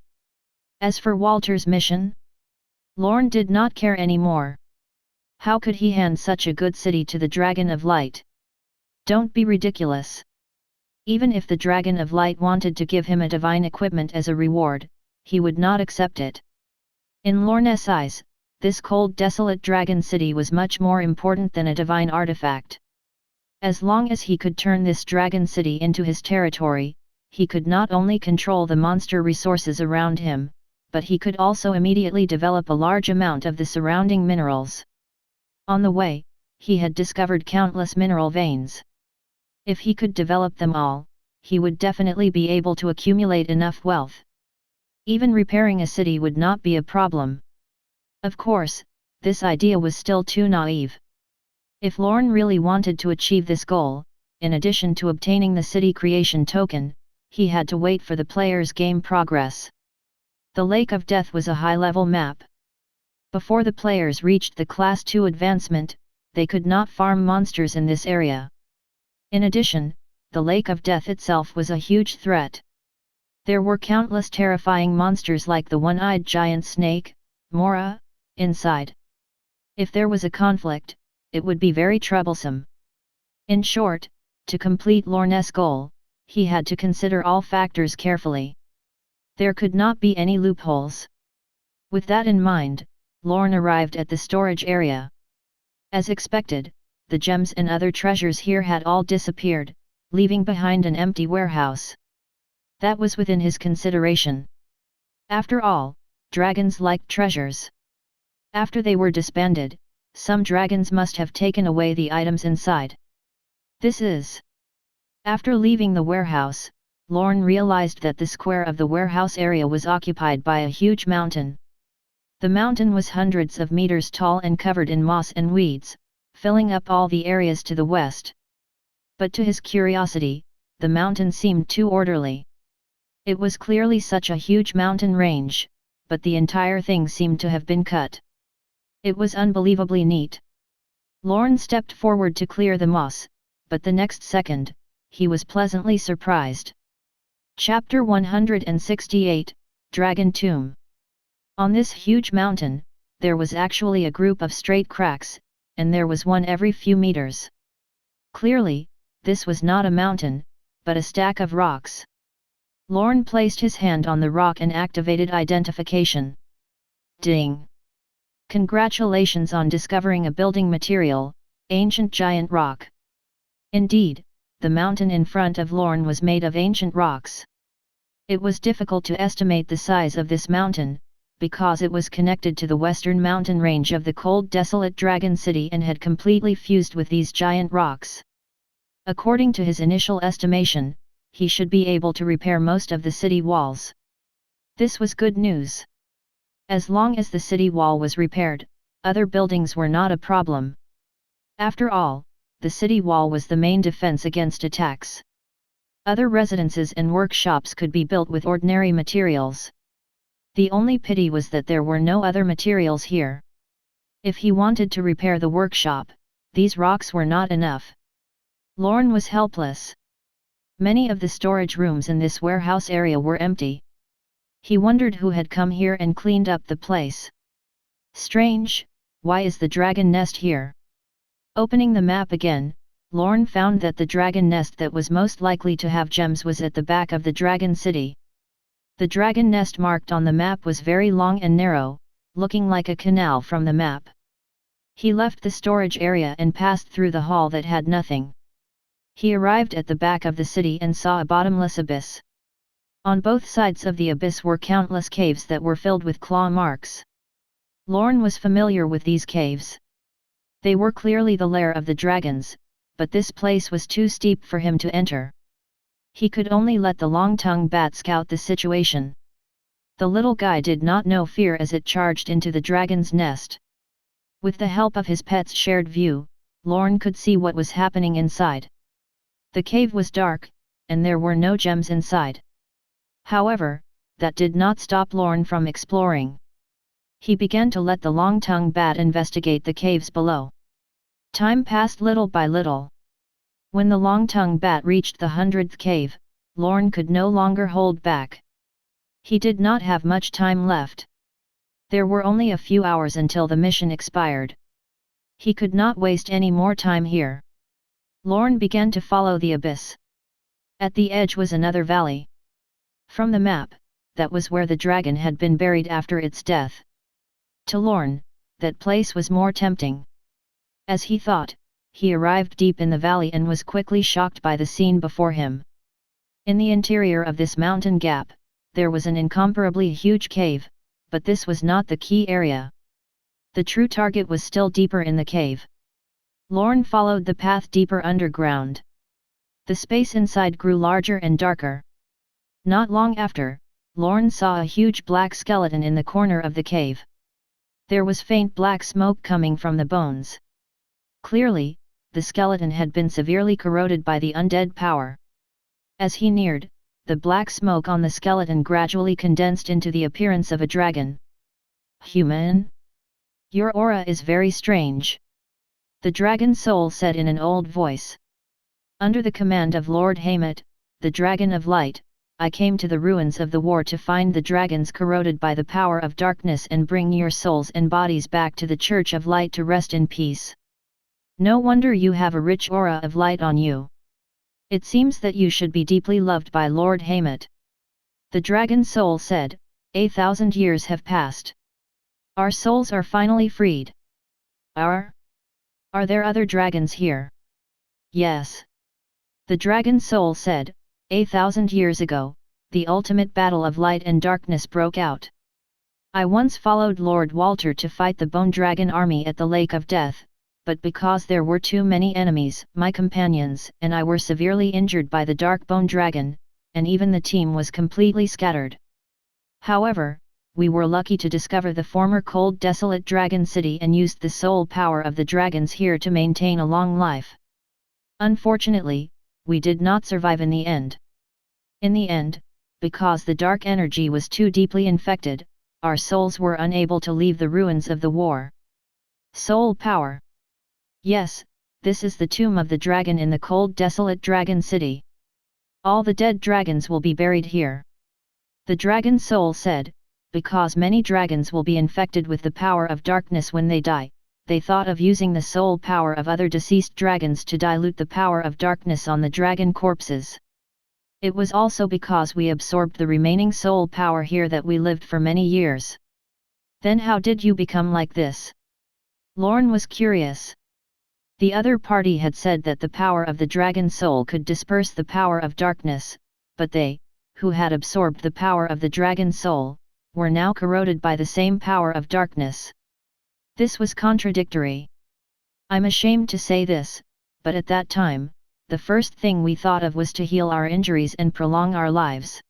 As for Walter's mission, Lorne did not care anymore. How could he hand such a good city to the Dragon of Light? Don't be ridiculous. Even if the Dragon of Light wanted to give him a divine equipment as a reward, he would not accept it. In Lorne's eyes, this cold desolate dragon city was much more important than a divine artifact. As long as he could turn this dragon city into his territory, he could not only control the monster resources around him, but he could also immediately develop a large amount of the surrounding minerals. On the way, he had discovered countless mineral veins. If he could develop them all, he would definitely be able to accumulate enough wealth. Even repairing a city would not be a problem. Of course, this idea was still too naive. If Lorne really wanted to achieve this goal, in addition to obtaining the city creation token, he had to wait for the player's game progress. The Lake of Death was a high-level map. Before the players reached the Class 2 advancement, they could not farm monsters in this area. In addition, the Lake of Death itself was a huge threat. There were countless terrifying monsters like the one-eyed giant snake, Mora, inside. If there was a conflict, it would be very troublesome. In short, to complete Lorne's goal, he had to consider all factors carefully. There could not be any loopholes. With that in mind, Lorne arrived at the storage area. As expected, the gems and other treasures here had all disappeared, leaving behind an empty warehouse. That was within his consideration. After all, dragons liked treasures. After they were disbanded, some dragons must have taken away the items inside. This is. After leaving the warehouse, Lorne realized that the square of the warehouse area was occupied by a huge mountain. The mountain was hundreds of meters tall and covered in moss and weeds, filling up all the areas to the west. But to his curiosity, the mountain seemed too orderly. It was clearly such a huge mountain range, but the entire thing seemed to have been cut. It was unbelievably neat. Lorne stepped forward to clear the moss, but the next second, he was pleasantly surprised. Chapter 168, Dragon Tomb. On this huge mountain, there was actually a group of straight cracks, and there was one every few meters. Clearly, this was not a mountain, but a stack of rocks. Lorne placed his hand on the rock and activated identification. Ding! Congratulations on discovering a building material, Ancient Giant Rock. Indeed, the mountain in front of Lorne was made of ancient rocks. It was difficult to estimate the size of this mountain, because it was connected to the western mountain range of the cold desolate dragon city and had completely fused with these giant rocks. According to his initial estimation, he should be able to repair most of the city walls. This was good news. As long as the city wall was repaired, other buildings were not a problem. After all, the city wall was the main defense against attacks. Other residences and workshops could be built with ordinary materials. The only pity was that there were no other materials here. If he wanted to repair the workshop, these rocks were not enough. Lorne was helpless. Many of the storage rooms in this warehouse area were empty. He wondered who had come here and cleaned up the place. Strange, why is the dragon nest here? Opening the map again, Lorne found that the dragon nest that was most likely to have gems was at the back of the dragon city. The dragon nest marked on the map was very long and narrow, looking like a canal from the map. He left the storage area and passed through the hall that had nothing. He arrived at the back of the city and saw a bottomless abyss. On both sides of the abyss were countless caves that were filled with claw marks. Lorne was familiar with these caves. They were clearly the lair of the dragons, but this place was too steep for him to enter. He could only let the long-tongued bat scout the situation. The little guy did not know fear as it charged into the dragon's nest. With the help of his pet's shared view, Lorne could see what was happening inside. The cave was dark, and there were no gems inside. However, that did not stop Lorne from exploring. He began to let the long-tongued bat investigate the caves below. Time passed little by little. When the long-tongued bat reached the 100th cave, Lorne could no longer hold back. He did not have much time left. There were only a few hours until the mission expired. He could not waste any more time here. Lorne began to follow the abyss. At the edge was another valley. From the map, that was where the dragon had been buried after its death. To Lorne, that place was more tempting. As he thought, he arrived deep in the valley and was quickly shocked by the scene before him. In the interior of this mountain gap, there was an incomparably huge cave, but this was not the key area. The true target was still deeper in the cave. Lorne followed the path deeper underground. The space inside grew larger and darker. Not long after, Lorne saw a huge black skeleton in the corner of the cave. There was faint black smoke coming from the bones. Clearly, the skeleton had been severely corroded by the undead power. As he neared, the black smoke on the skeleton gradually condensed into the appearance of a dragon. "Human? Your aura is very strange," the dragon soul said in an old voice. "Under the command of Lord Haymet, the Dragon of Light, I came to the ruins of the war to find the dragons corroded by the power of darkness and bring your souls and bodies back to the Church of Light to rest in peace. No wonder you have a rich aura of light on you. It seems that you should be deeply loved by Lord Haymet." The dragon soul said, "1,000 years have passed. Our souls are finally freed. Are there other dragons here?" "Yes." The dragon soul said, "1,000 years ago, the ultimate battle of light and darkness broke out. I once followed Lord Walter to fight the Bone Dragon army at the Lake of Death, but because there were too many enemies, my companions and I were severely injured by the Dark Bone Dragon, and even the team was completely scattered. However, we were lucky to discover the former cold desolate dragon city and used the soul power of the dragons here to maintain a long life. Unfortunately, we did not survive in the end. In the end, because the dark energy was too deeply infected, our souls were unable to leave the ruins of the war." Soul power. Yes, this is the tomb of the dragon in the cold desolate dragon city. All the dead dragons will be buried here. The dragon soul said, because many dragons will be infected with the power of darkness when they die, they thought of using the soul power of other deceased dragons to dilute the power of darkness on the dragon corpses. It was also because we absorbed the remaining soul power here that we lived for many years. Then how did you become like this? Lorne was curious. The other party had said that the power of the dragon soul could disperse the power of darkness, but they, who had absorbed the power of the dragon soul, were now corroded by the same power of darkness. This was contradictory. I'm ashamed to say this, but at that time, the first thing we thought of was to heal our injuries and prolong our lives.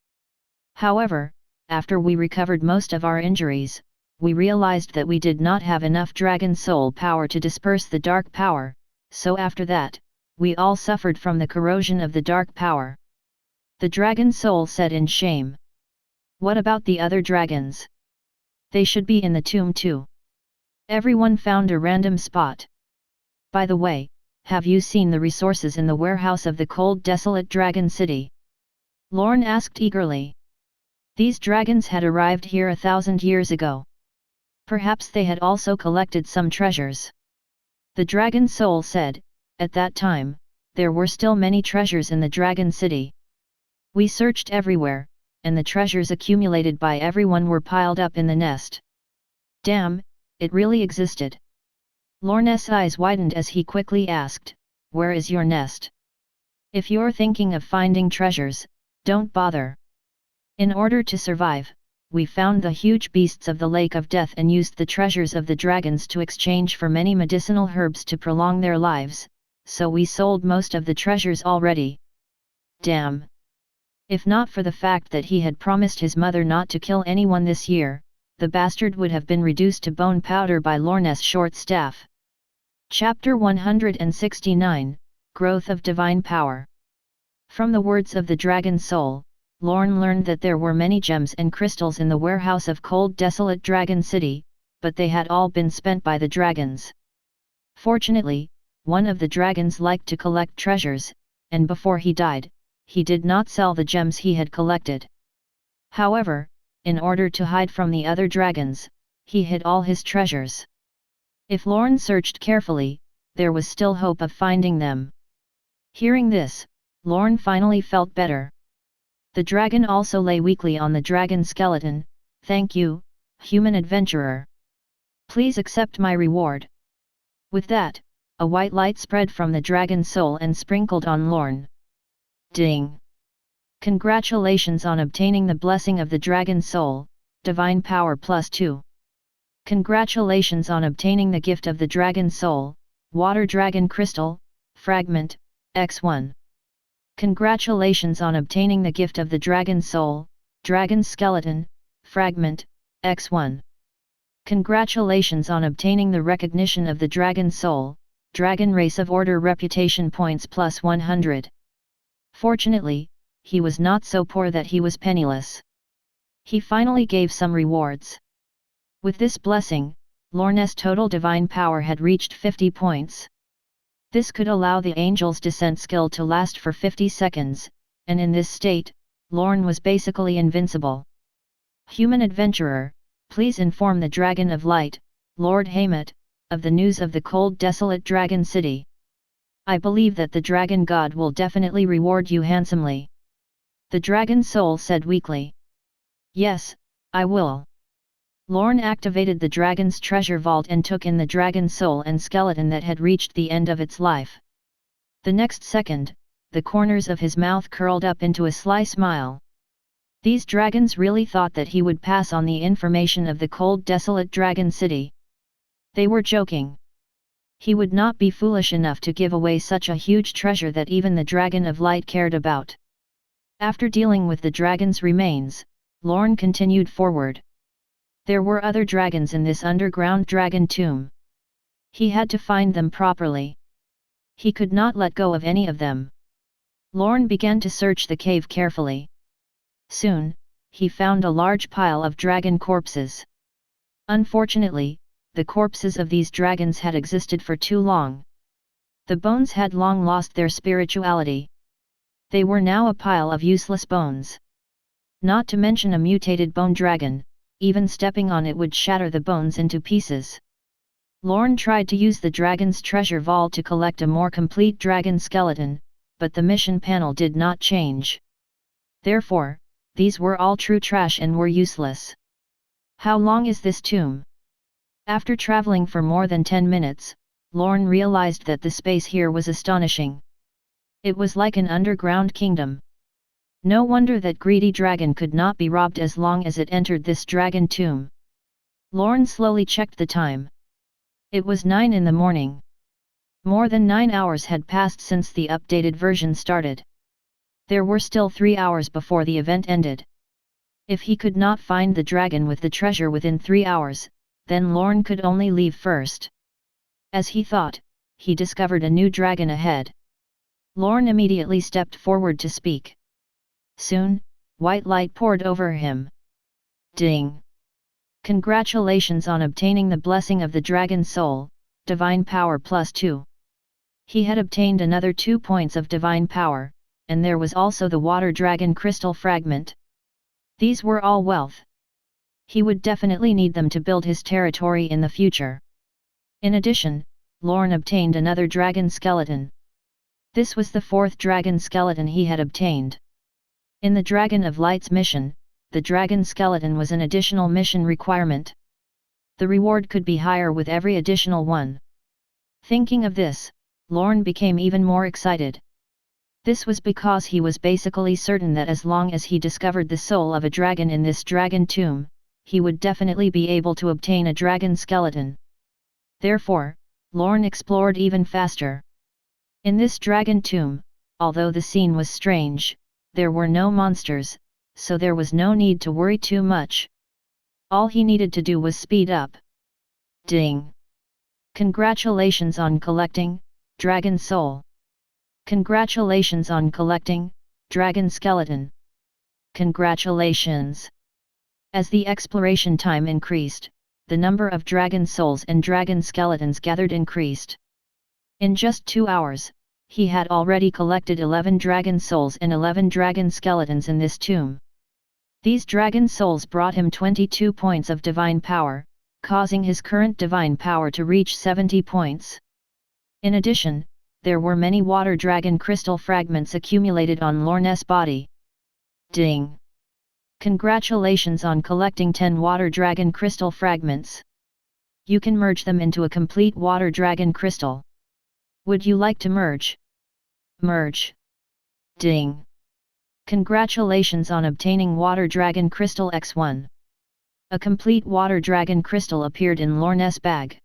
However, after we recovered most of our injuries, we realized that we did not have enough dragon soul power to disperse the dark power, so after that, we all suffered from the corrosion of the dark power. The dragon soul said in shame. What about the other dragons? They should be in the tomb too. Everyone found a random spot. By the way, have you seen the resources in the warehouse of the cold desolate dragon city? Lorne asked eagerly. These dragons had arrived here 1,000 years ago. Perhaps they had also collected some treasures. The dragon soul said, at that time, there were still many treasures in the dragon city. We searched everywhere, and the treasures accumulated by everyone were piled up in the nest. Damn, it really existed. Lorne's eyes widened as he quickly asked, where is your nest? If you're thinking of finding treasures, don't bother. In order to survive, we found the huge beasts of the Lake of Death and used the treasures of the dragons to exchange for many medicinal herbs to prolong their lives, so we sold most of the treasures already. Damn! If not for the fact that he had promised his mother not to kill anyone this year, the bastard would have been reduced to bone powder by Lorne's short staff. Chapter 169, Growth of Divine Power. From the words of the Dragon Soul, Lorne learned that there were many gems and crystals in the warehouse of cold desolate Dragon City, but they had all been spent by the dragons. Fortunately, one of the dragons liked to collect treasures, and before he died, he did not sell the gems he had collected. However, in order to hide from the other dragons, he hid all his treasures. If Lorne searched carefully, there was still hope of finding them. Hearing this, Lorne finally felt better. The dragon also lay weakly on the dragon skeleton. Thank you, human adventurer. Please accept my reward. With that, a white light spread from the dragon soul and sprinkled on Lorne. Ding! Congratulations on obtaining the blessing of the dragon soul, divine power +2. Congratulations on obtaining the gift of the dragon soul, water dragon crystal, fragment, x1. Congratulations on obtaining the gift of the dragon soul, dragon skeleton, fragment, x1. Congratulations on obtaining the recognition of the dragon soul, dragon race of order reputation points +100. Fortunately, he was not so poor that he was penniless. He finally gave some rewards. With this blessing, Lorne's total divine power had reached 50 points. This could allow the angel's descent skill to last for 50 seconds, and in this state, Lorne was basically invincible. Human adventurer, please inform the Dragon of Light, Lord Haymet, of the news of the cold desolate dragon city. I believe that the dragon god will definitely reward you handsomely. The dragon soul said weakly. Yes, I will. Lorne activated the dragon's treasure vault and took in the dragon soul and skeleton that had reached the end of its life. The next second, the corners of his mouth curled up into a sly smile. These dragons really thought that he would pass on the information of the cold desolate dragon city. They were joking. He would not be foolish enough to give away such a huge treasure that even the Dragon of Light cared about. After dealing with the dragon's remains, Lorne continued forward. There were other dragons in this underground dragon tomb. He had to find them properly. He could not let go of any of them. Lorne began to search the cave carefully. Soon, he found a large pile of dragon corpses. Unfortunately, the corpses of these dragons had existed for too long. The bones had long lost their spirituality. They were now a pile of useless bones. Not to mention a mutated bone dragon, even stepping on it would shatter the bones into pieces. Lorne tried to use the dragon's treasure vault to collect a more complete dragon skeleton, but the mission panel did not change. Therefore, these were all true trash and were useless. How long is this tomb? After traveling for more than 10 minutes, Lorne realized that the space here was astonishing. It was like an underground kingdom. No wonder that greedy dragon could not be robbed as long as it entered this dragon tomb. Lorne slowly checked the time. It was 9 in the morning. More than 9 hours had passed since the updated version started. There were still 3 hours before the event ended. If he could not find the dragon with the treasure within 3 hours, then Lorne could only leave first. As he thought, he discovered a new dragon ahead. Lorne immediately stepped forward to speak. Soon, white light poured over him. Ding! Congratulations on obtaining the blessing of the dragon soul, divine power +2. He had obtained another 2 points of divine power, and there was also the water dragon crystal fragment. These were all wealth. He would definitely need them to build his territory in the future. In addition, Lorne obtained another dragon skeleton. This was the 4th dragon skeleton he had obtained. In the Dragon of Light's mission, the dragon skeleton was an additional mission requirement. The reward could be higher with every additional one. Thinking of this, Lorne became even more excited. This was because he was basically certain that as long as he discovered the soul of a dragon in this dragon tomb, he would definitely be able to obtain a dragon skeleton. Therefore, Lorne explored even faster. In this dragon tomb, although the scene was strange, there were no monsters, so there was no need to worry too much. All he needed to do was speed up. Ding! Congratulations on collecting dragon soul. Congratulations on collecting dragon skeleton. Congratulations! As the exploration time increased, the number of dragon souls and dragon skeletons gathered increased. In just 2 hours, he had already collected 11 dragon souls and 11 dragon skeletons in this tomb. These dragon souls brought him 22 points of divine power, causing his current divine power to reach 70 points. In addition, there were many water dragon crystal fragments accumulated on Lorne's body. Ding! Congratulations on collecting 10 water dragon crystal fragments. You can merge them into a complete water dragon crystal. Would you like to merge? Merge. Ding! Congratulations on obtaining water dragon crystal X1. A complete water dragon crystal appeared in Lorne's bag.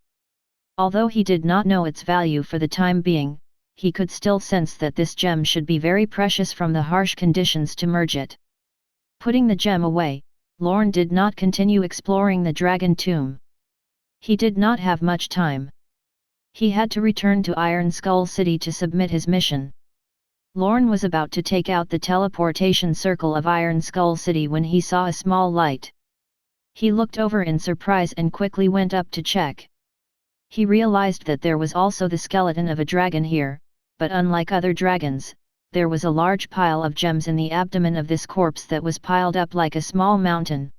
Although he did not know its value for the time being, he could still sense that this gem should be very precious from the harsh conditions to merge it. Putting the gem away, Lorne did not continue exploring the dragon tomb. He did not have much time. He had to return to Iron Skull City to submit his mission. Lorne was about to take out the teleportation circle of Iron Skull City when he saw a small light. He looked over in surprise and quickly went up to check. He realized that there was also the skeleton of a dragon here, but unlike other dragons, there was a large pile of gems in the abdomen of this corpse that was piled up like a small mountain.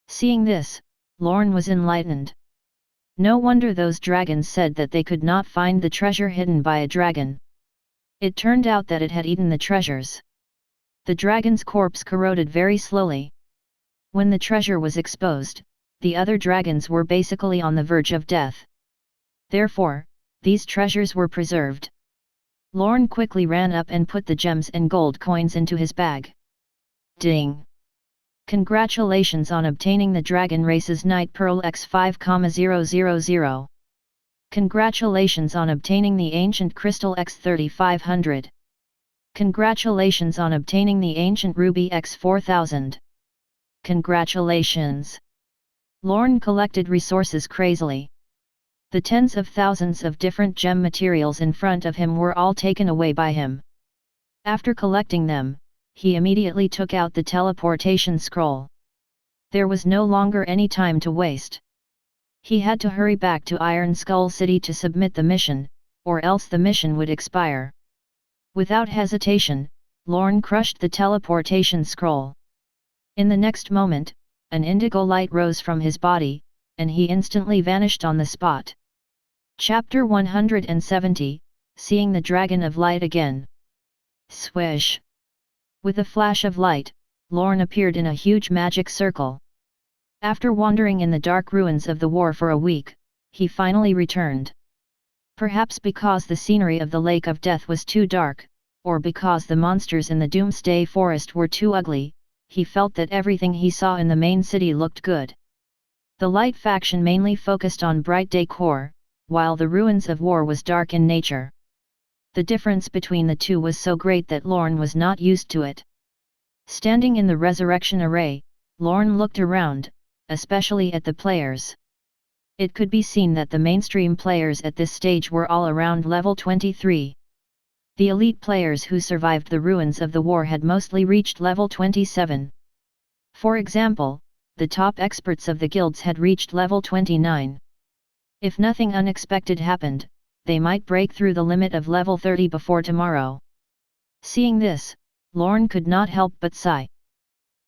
Seeing this, Lorne was enlightened. No wonder those dragons said that they could not find the treasure hidden by a dragon. It turned out that it had eaten the treasures. The dragon's corpse corroded very slowly. When the treasure was exposed, the other dragons were basically on the verge of death. Therefore, these treasures were preserved. Lorne quickly ran up and put the gems and gold coins into his bag. Ding! Congratulations on obtaining the Dragon Race's Night Pearl X5,000. Congratulations on obtaining the Ancient Crystal X3500. Congratulations on obtaining the Ancient Ruby X4000. Congratulations! Lorne collected resources crazily. The tens of thousands of different gem materials in front of him were all taken away by him. After collecting them, he immediately took out the teleportation scroll. There was no longer any time to waste. He had to hurry back to Iron Skull City to submit the mission, or else the mission would expire. Without hesitation, Lorne crushed the teleportation scroll. In the next moment, an indigo light rose from his body, and he instantly vanished on the spot. Chapter 170, Seeing the Dragon of Light Again. Swish! With a flash of light, Lorne appeared in a huge magic circle. After wandering in the dark ruins of the war for a week, he finally returned. Perhaps because the scenery of the Lake of Death was too dark, or because the monsters in the Doomsday Forest were too ugly, he felt that everything he saw in the main city looked good. The Light faction mainly focused on bright decor, while the ruins of war was dark in nature. The difference between the two was so great that Lorne was not used to it. Standing in the resurrection array, Lorne looked around, especially at the players. It could be seen that the mainstream players at this stage were all around level 23. The elite players who survived the ruins of the war had mostly reached level 27. For example, the top experts of the guilds had reached level 29. If nothing unexpected happened, they might break through the limit of level 30 before tomorrow. Seeing this, Lorne could not help but sigh.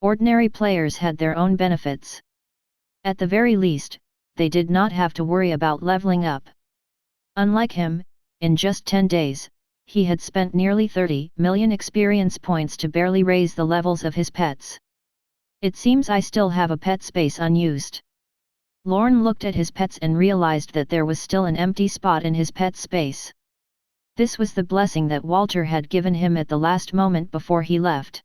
Ordinary players had their own benefits. At the very least, they did not have to worry about leveling up. Unlike him, in just 10 days, he had spent nearly 30 million experience points to barely raise the levels of his pets. It seems I still have a pet space unused. Lorne looked at his pets and realized that there was still an empty spot in his pet space. This was the blessing that Walter had given him at the last moment before he left.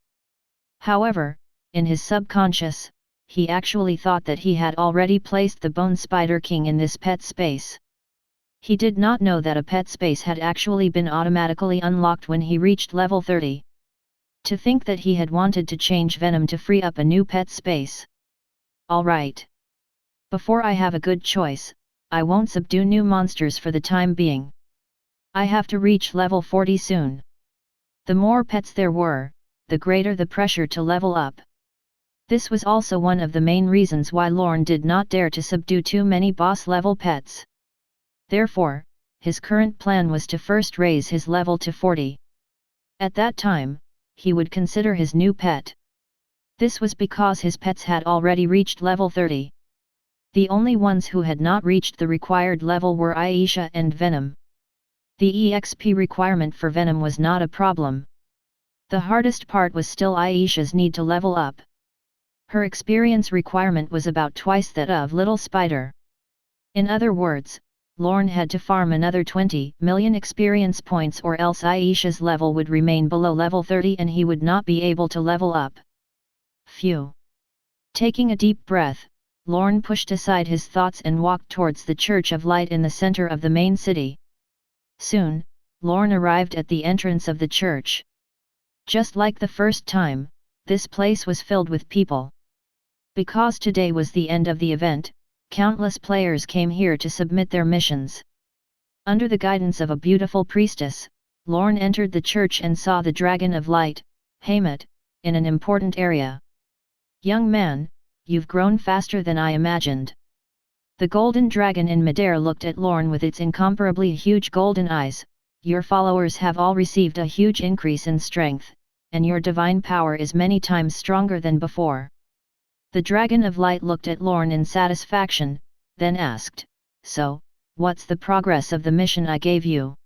However, in his subconscious, he actually thought that he had already placed the Bone Spider King in this pet space. He did not know that a pet space had actually been automatically unlocked when he reached level 30. To think that he had wanted to change Venom to free up a new pet space. Alright. Before I have a good choice, I won't subdue new monsters for the time being. I have to reach level 40 soon. The more pets there were, the greater the pressure to level up. This was also one of the main reasons why Lorne did not dare to subdue too many boss-level pets. Therefore, his current plan was to first raise his level to 40. At that time, he would consider his new pet. This was because his pets had already reached level 30. The only ones who had not reached the required level were Aisha and Venom. The EXP requirement for Venom was not a problem. The hardest part was still Aisha's need to level up. Her experience requirement was about twice that of Little Spider. In other words, Lorne had to farm another 20 million experience points or else Aisha's level would remain below level 30 and he would not be able to level up. Phew! Taking a deep breath, Lorne pushed aside his thoughts and walked towards the Church of Light in the center of the main city. Soon, Lorne arrived at the entrance of the church. Just like the first time, this place was filled with people. Because today was the end of the event, countless players came here to submit their missions. Under the guidance of a beautiful priestess, Lorne entered the church and saw the Dragon of Light, Haymat, in an important area. Young man, you've grown faster than I imagined. The golden dragon in midair looked at Lorne with its incomparably huge golden eyes. Your followers have all received a huge increase in strength, and your divine power is many times stronger than before. The Dragon of Light looked at Lorne in satisfaction, then asked, "So, what's the progress of the mission I gave you?"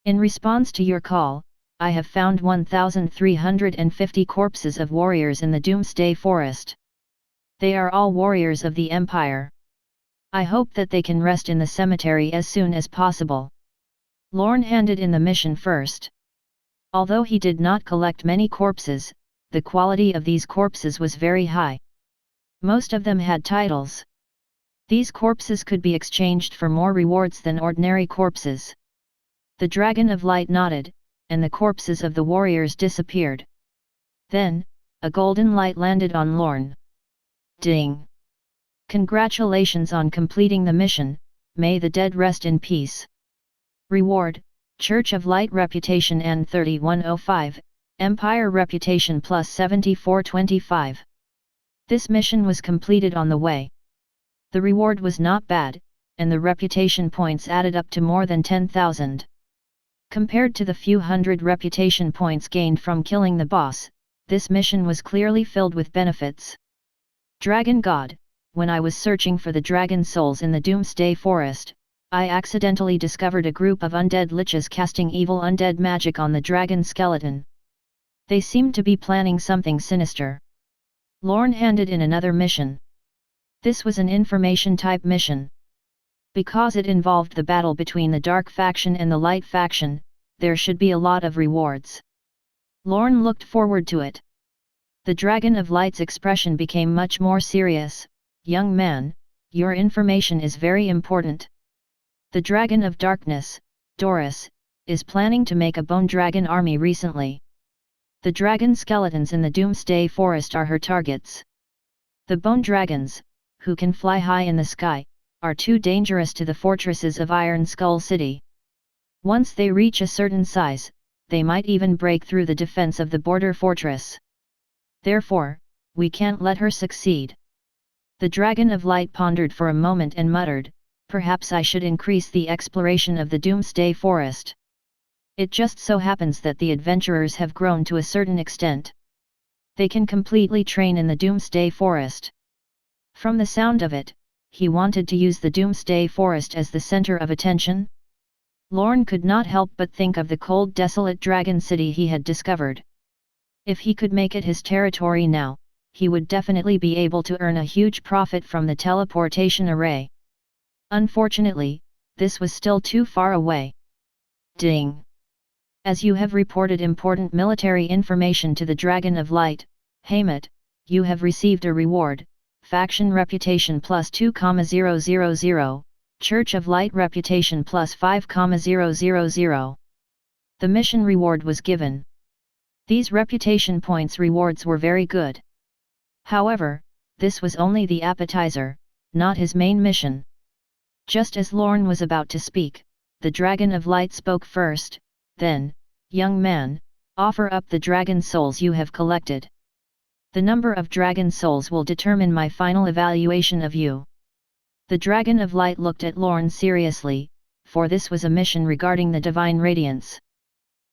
"In response to your call, I have found 1,350 corpses of warriors in the Doomsday Forest. They are all warriors of the Empire. I hope that they can rest in the cemetery as soon as possible." Lorne handed in the mission first. Although he did not collect many corpses, the quality of these corpses was very high. Most of them had titles. These corpses could be exchanged for more rewards than ordinary corpses. The Dragon of Light nodded, and the corpses of the warriors disappeared. Then, a golden light landed on Lorne. Ding! Congratulations on completing the mission, may the dead rest in peace. Reward, Church of Light Reputation and 3105, Empire Reputation plus 7425. This mission was completed on the way. The reward was not bad, and the reputation points added up to more than 10,000. Compared to the few hundred reputation points gained from killing the boss, this mission was clearly filled with benefits. Dragon God, when I was searching for the dragon souls in the Doomsday Forest, I accidentally discovered a group of undead liches casting evil undead magic on the dragon skeleton. They seemed to be planning something sinister. Lorne handed in another mission. This was an information-type mission. Because it involved the battle between the Dark faction and the Light faction, there should be a lot of rewards. Lorne looked forward to it. The Dragon of Light's expression became much more serious. "Young man, your information is very important. The Dragon of Darkness, Doris, is planning to make a bone dragon army recently. The dragon skeletons in the Doomsday Forest are her targets. The bone dragons, who can fly high in the sky, are too dangerous to the fortresses of Iron Skull City. Once they reach a certain size, they might even break through the defense of the border fortress. Therefore, we can't let her succeed. The Dragon of Light pondered for a moment and muttered, "Perhaps I should increase the exploration of the Doomsday Forest. It just so happens that the adventurers have grown to a certain extent. They can completely train in the Doomsday Forest." From the sound of it, he wanted to use the Doomsday Forest as the center of attention. Lorne could not help but think of the cold, desolate dragon city he had discovered. If he could make it his territory now, he would definitely be able to earn a huge profit from the teleportation array. Unfortunately, this was still too far away. Ding! As you have reported important military information to the Dragon of Light, Haymet, you have received a reward, Faction Reputation plus 2,000, Church of Light Reputation plus 5,000. The mission reward was given. These reputation points rewards were very good. However, this was only the appetizer, not his main mission. Just as Lorne was about to speak, the Dragon of Light spoke first, then, "Young man, offer up the dragon souls you have collected. The number of dragon souls will determine my final evaluation of you." The Dragon of Light looked at Lorne seriously, for this was a mission regarding the divine radiance.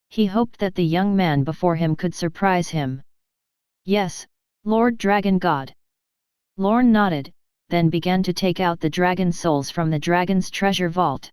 He hoped that the young man before him could surprise him. "Yes, Lord Dragon God." Lorne nodded, then began to take out the dragon souls from the dragon's treasure vault.